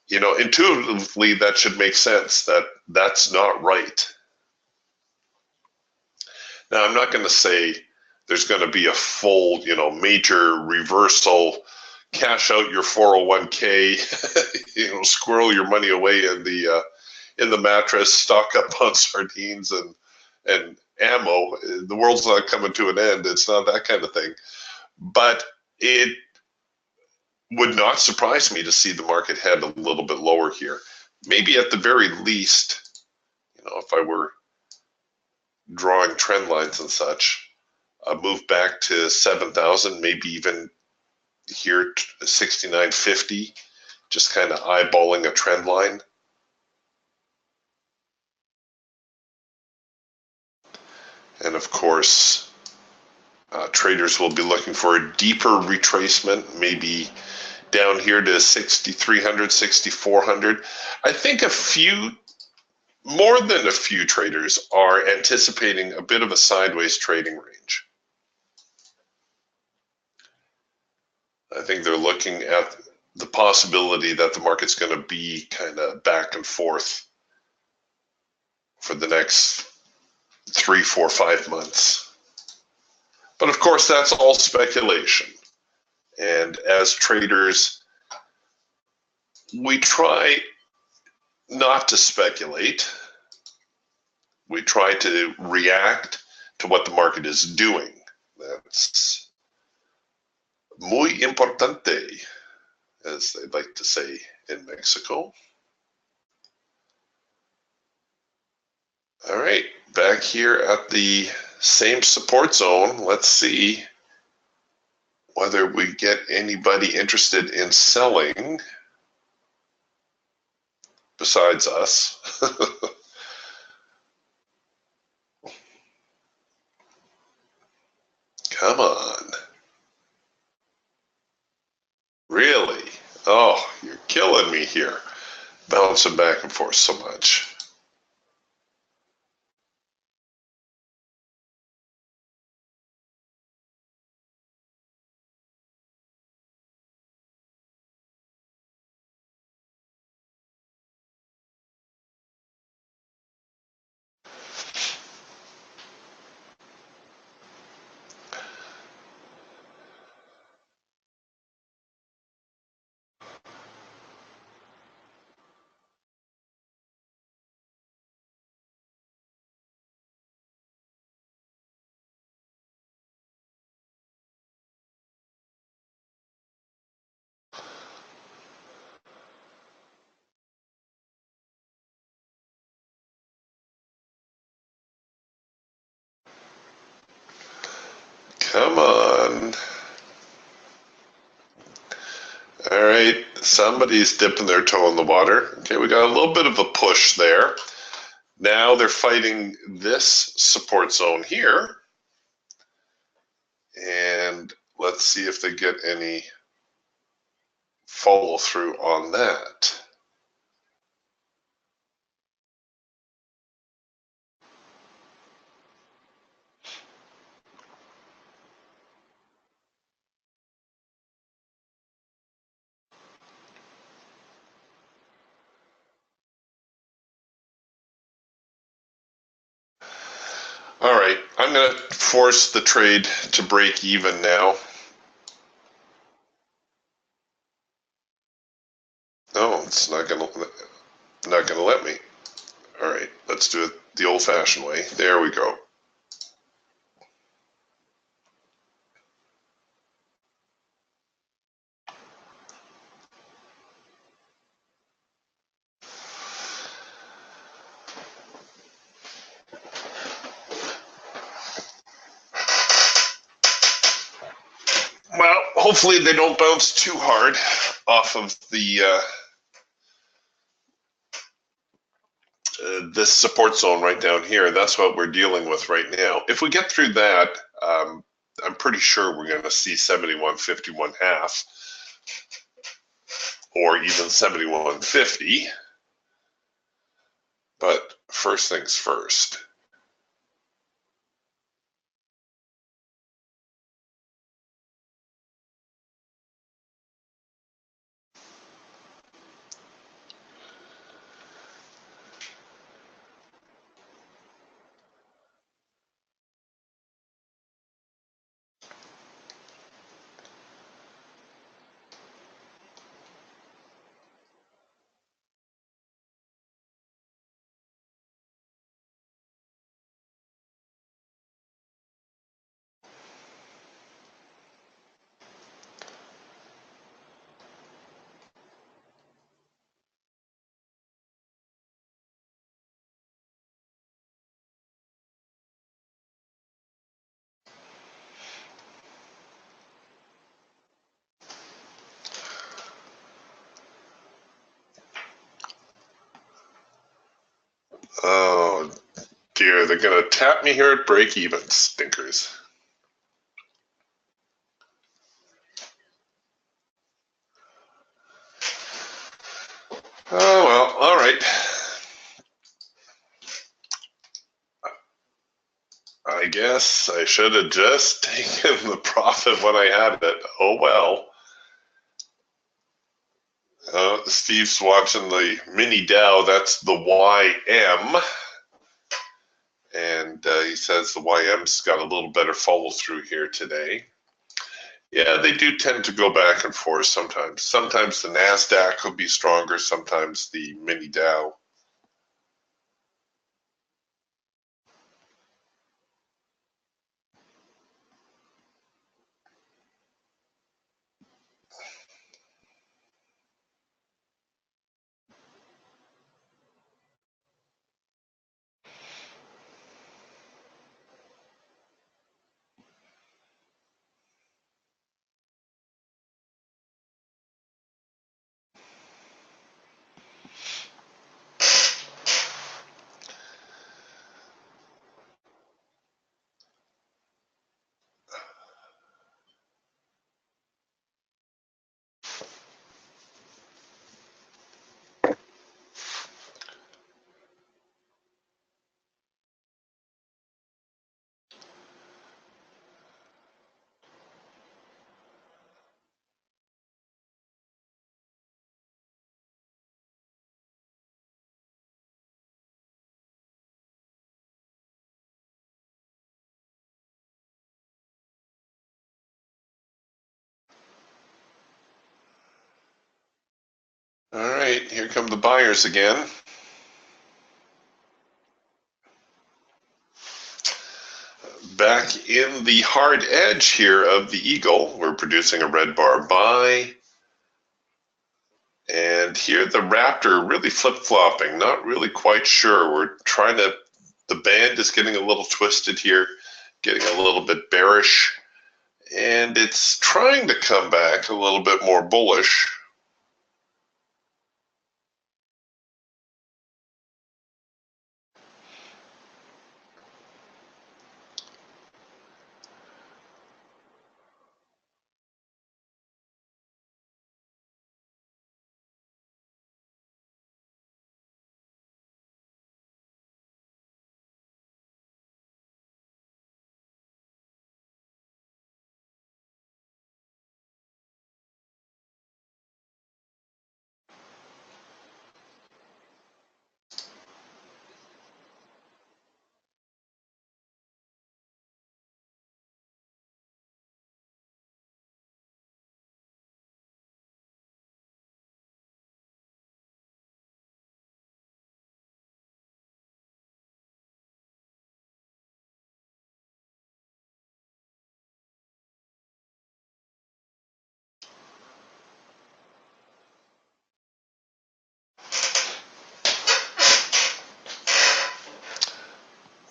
Speaker 1: you know, intuitively, that should make sense that that's not right. Now, I'm not going to say there's going to be a full, you know, major reversal, cash out your 401k, you know, squirrel your money away in the mattress, stock up on sardines and ammo. The world's not coming to an end. It's not that kind of thing. But it would not surprise me to see the market head a little bit lower here. Maybe at the very least, you know, if I were drawing trend lines and such, move back to 7,000, maybe even here 69.50, just kind of eyeballing a trend line. And of course, traders will be looking for a deeper retracement, maybe down here to 6,300, 6,400. I think more than a few traders are anticipating a bit of a sideways trading range. I think they're looking at the possibility that the market's going to be kind of back and forth for the next 3, 4, 5 months. But of course, that's all speculation. And as traders, we try not to speculate. We try to react to what the market is doing. That's muy importante, as they like to say in Mexico. All right, back here at the same support zone, let's see whether we get anybody interested in selling besides us. Come on. Really? Oh, you're killing me here. Bouncing back and forth so much. Come on. All right, somebody's dipping their toe in the water. Okay, we got a little bit of a push there. Now they're fighting this support zone here. And let's see if they get any follow through on that. All right, I'm going to force the trade to break even now. No, it's not going to let me. All right, let's do it the old-fashioned way. There we go. Well, hopefully they don't bounce too hard off of the this support zone right down here. That's what we're dealing with right now. If we get through that, I'm pretty sure we're going to see 71.51.5 or even 71.50. But first things first. Oh dear, they're going to tap me here at break even, stinkers. Oh well, all right. I guess I should have just taken the profit when I had it. Oh well. Steve's watching the mini Dow. That's the YM. And he says the YM's got a little better follow through here today. Yeah, they do tend to go back and forth sometimes. Sometimes the NASDAQ could be stronger, sometimes the mini Dow. All right, here come the buyers again. Back in the hard edge here of the Eagle, we're producing a red bar buy. And here the Raptor really flip-flopping, not really quite sure. We're trying to, the band is getting a little twisted here, getting a little bit bearish. and it's trying to come back a little bit more bullish.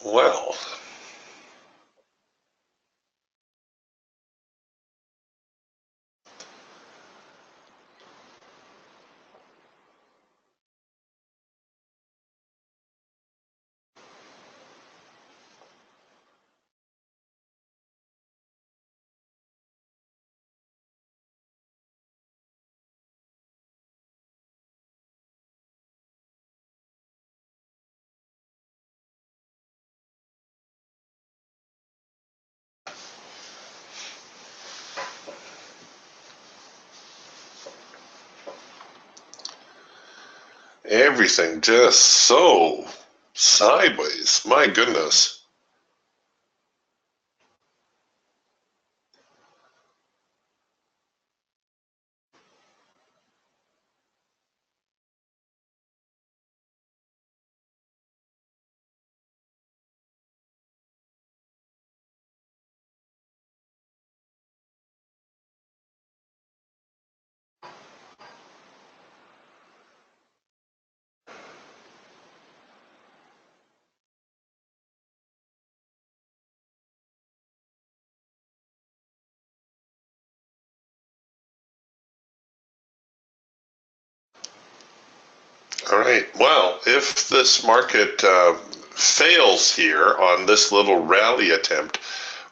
Speaker 1: Well, everything just so sideways. My goodness. All right. Well, if this market fails here on this little rally attempt,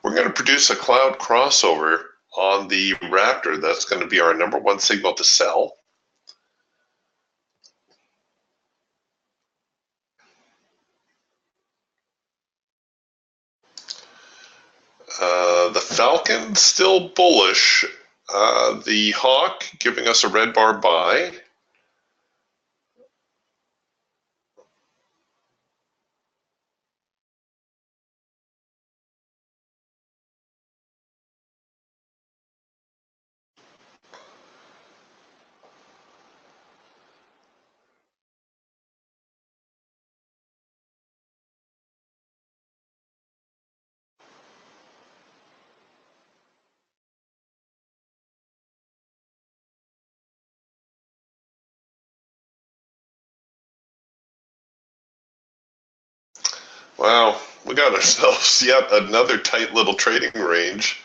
Speaker 1: we're going to produce a cloud crossover on the Raptor. That's going to be our number one signal to sell. The Falcon still bullish. The Hawk giving us a red bar buy. Wow, we got ourselves yet another tight little trading range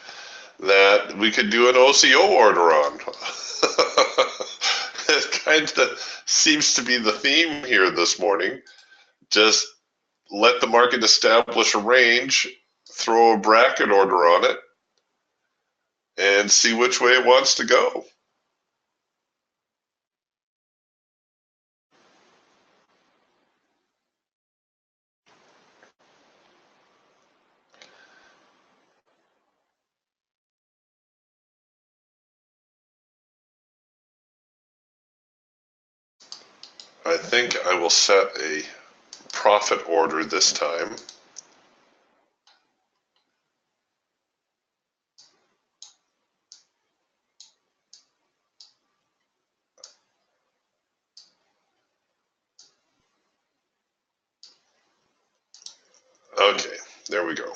Speaker 1: that we could do an OCO order on. It kind of seems to be the theme here this morning. Just let the market establish a range, throw a bracket order on it, and see which way it wants to go. I think I will set a profit order this time. Okay, there we go.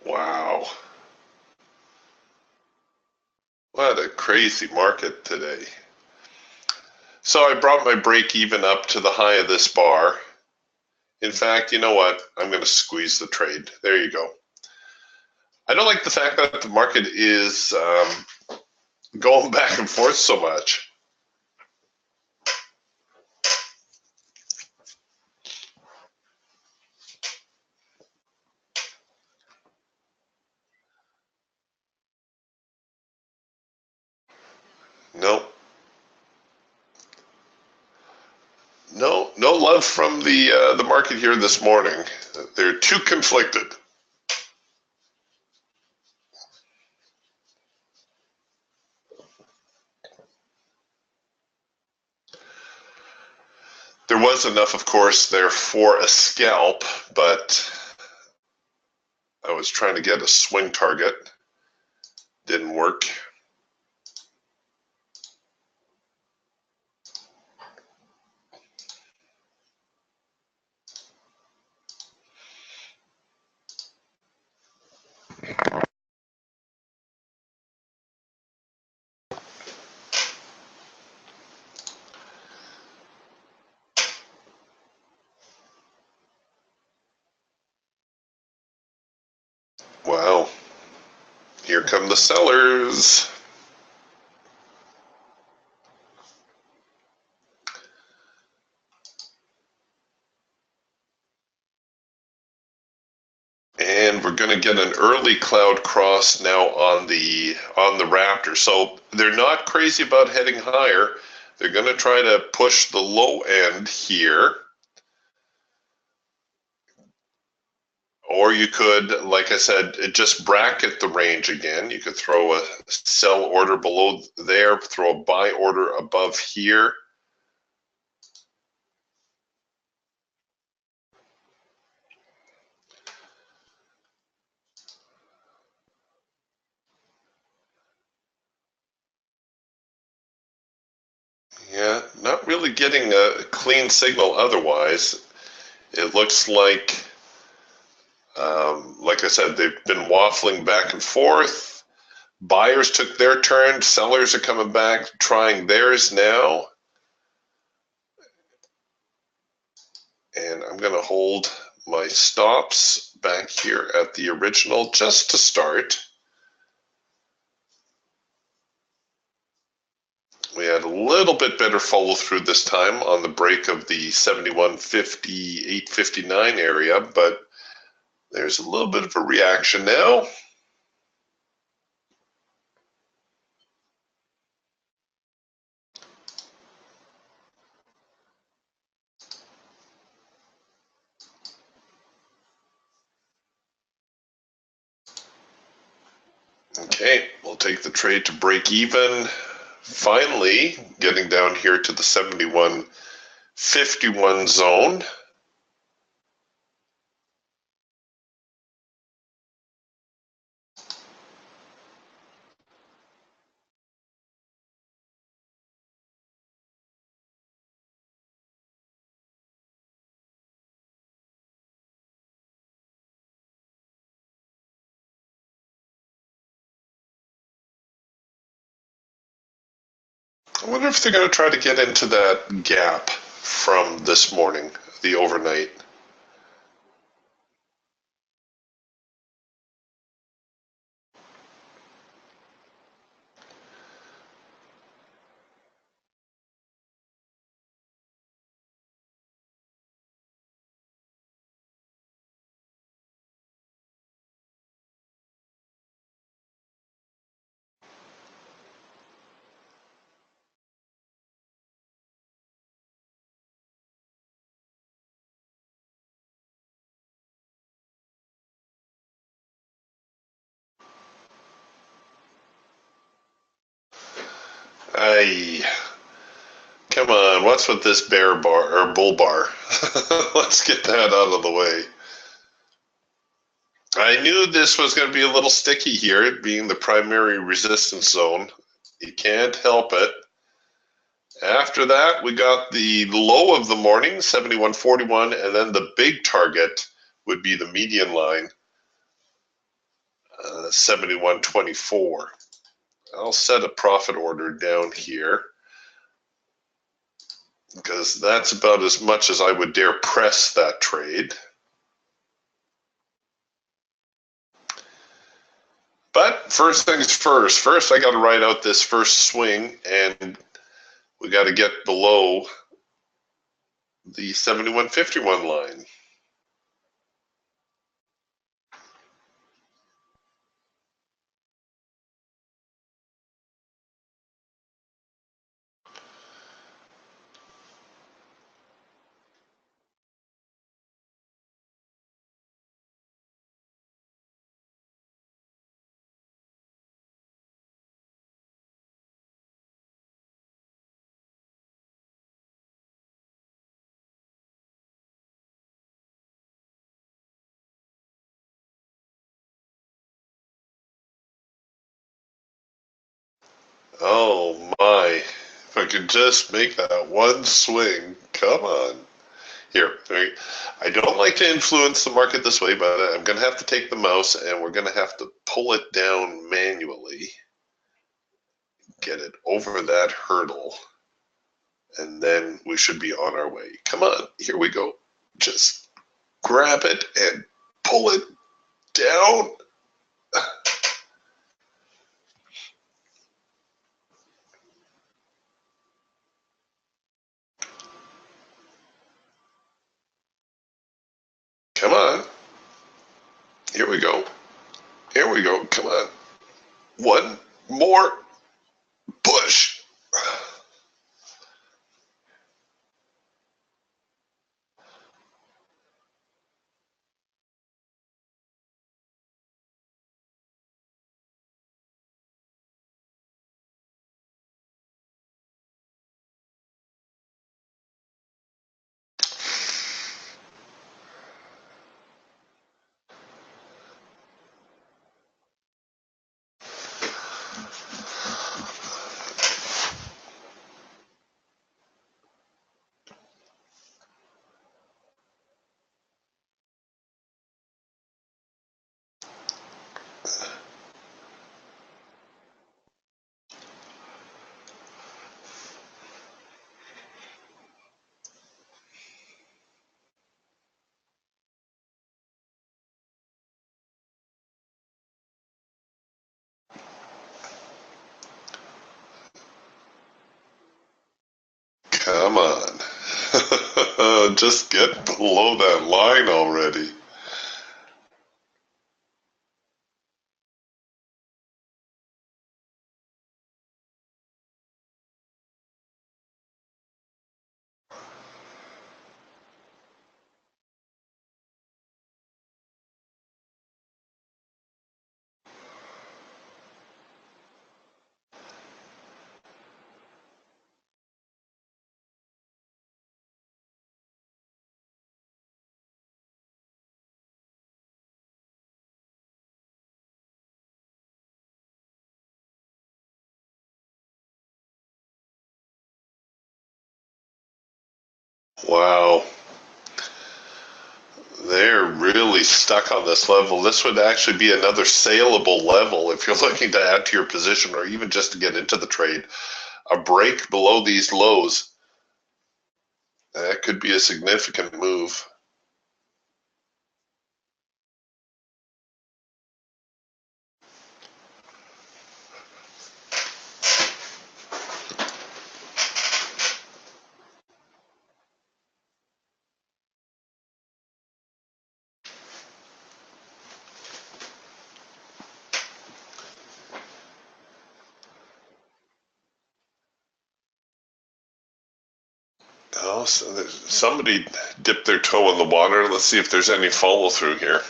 Speaker 1: Wow. What a crazy market today. So I brought my break even up to the high of this bar. In fact, you know what? I'm going to squeeze the trade. There you go. I don't like the fact that the market is going back and forth so much. No, no love from the market here this morning. They're too conflicted. There was enough, of course, there for a scalp, but I was trying to get a swing target. Didn't work. Wow. Here come the sellers. And we're going to get an early cloud cross now on the Raptor. So they're not crazy about heading higher. They're going to try to push the low end here. Or you could, like I said, just bracket the range again. You could throw a sell order below there, throw a buy order above here. Yeah, not really getting a clean signal otherwise. It looks like I said, they've been waffling back and forth. Buyers took their turn. Sellers are coming back, trying theirs now. And I'm going to hold my stops back here at the original just to start. We had a little bit better follow through this time on the break of the 71.50, 8.59 area, but there's a little bit of a reaction now. Okay, we'll take the trade to break even. Finally, getting down here to the 71.51 zone. I wonder if they're going to try to get into that gap from this morning, the overnight. Come on, what's with this bear bar or bull bar? Let's get that out of the way. I knew this was going to be a little sticky here, it being the primary resistance zone. You can't help it. After that, we got the low of the morning, 71.41, and then the big target would be the median line. 71.24. I'll set a profit order down here because that's about as much as I would dare press that trade. But first things first. First, I got to ride out this first swing, and we got to get below the 71.51 line. Oh my, if I could just make that one swing, come on. Here, I don't like to influence the market this way, but I'm going to have to take the mouse and we're going to have to pull it down manually, get it over that hurdle, and then we should be on our way. Come on, here we go. Just grab it and pull it down. Come on. Here we go. Here we go. Come on. One more push. Come on. Just get below that line already. Wow. They're really stuck on this level. This would actually be another saleable level if you're looking to add to your position or even just to get into the trade. A break below these lows, that could be a significant move. Oh, so somebody dipped their toe in the water. Let's see if there's any follow through here.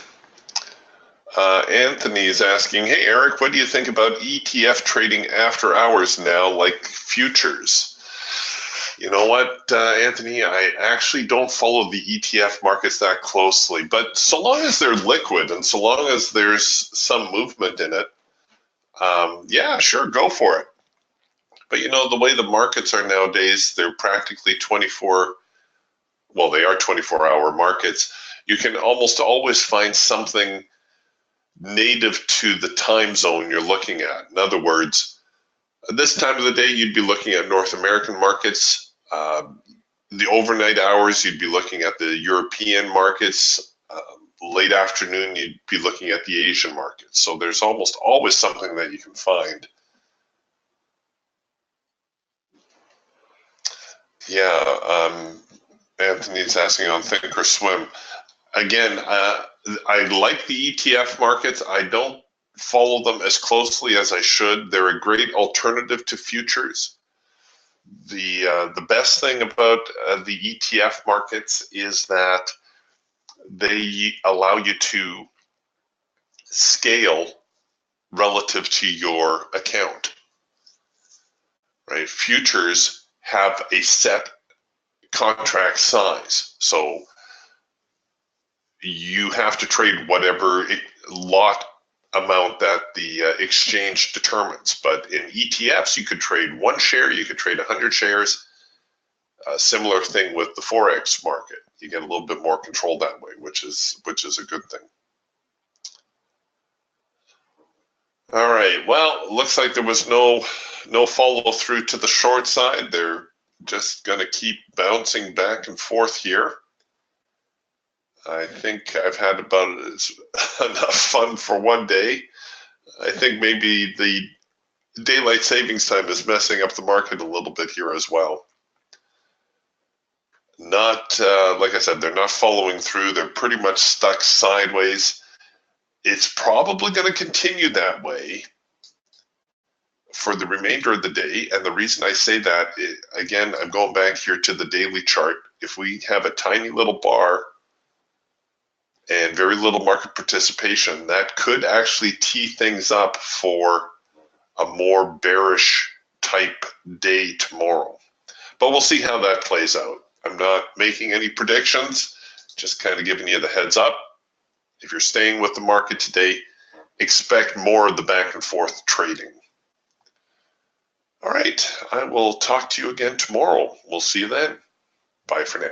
Speaker 1: Anthony is asking, hey, Eric, what do you think about ETF trading after hours now, like futures? You know what, Anthony, I actually don't follow the ETF markets that closely, but so long as they're liquid and so long as there's some movement in it, yeah, sure, go for it. But you know, the way the markets are nowadays, they're practically 24, well, they are 24-hour markets. You can almost always find something native to the time zone you're looking at. In other words, at this time of the day, you'd be looking at North American markets. The overnight hours, you'd be looking at the European markets. Late afternoon, you'd be looking at the Asian markets. So there's almost always something that you can find. Yeah, Anthony's asking on Thinkorswim. Again, I like the ETF markets. I don't follow them as closely as I should. They're a great alternative to futures. The best thing about the ETF markets is that they allow you to scale relative to your account, right? Futures have a set contract size, so you have to trade whatever lot amount that the exchange determines. But in ETFs, you could trade 1 share, you could trade 100 shares. Similar thing with the Forex market. You get a little bit more control that way, which is a good thing. All right, well, looks like there was no follow through to the short side. They're just going to keep bouncing back and forth here. I think I've had about enough fun for one day. I think maybe the daylight savings time is messing up the market a little bit here as well. Not, like I said, they're not following through. They're pretty much stuck sideways. It's probably going to continue that way for the remainder of the day. And the reason I say that, again, I'm going back here to the daily chart. If we have a tiny little bar and very little market participation, that could actually tee things up for a more bearish type day tomorrow. But we'll see how that plays out. I'm not making any predictions, just kind of giving you the heads up. If you're staying with the market today, expect more of the back and forth trading. All right, I will talk to you again tomorrow. We'll see you then. Bye for now.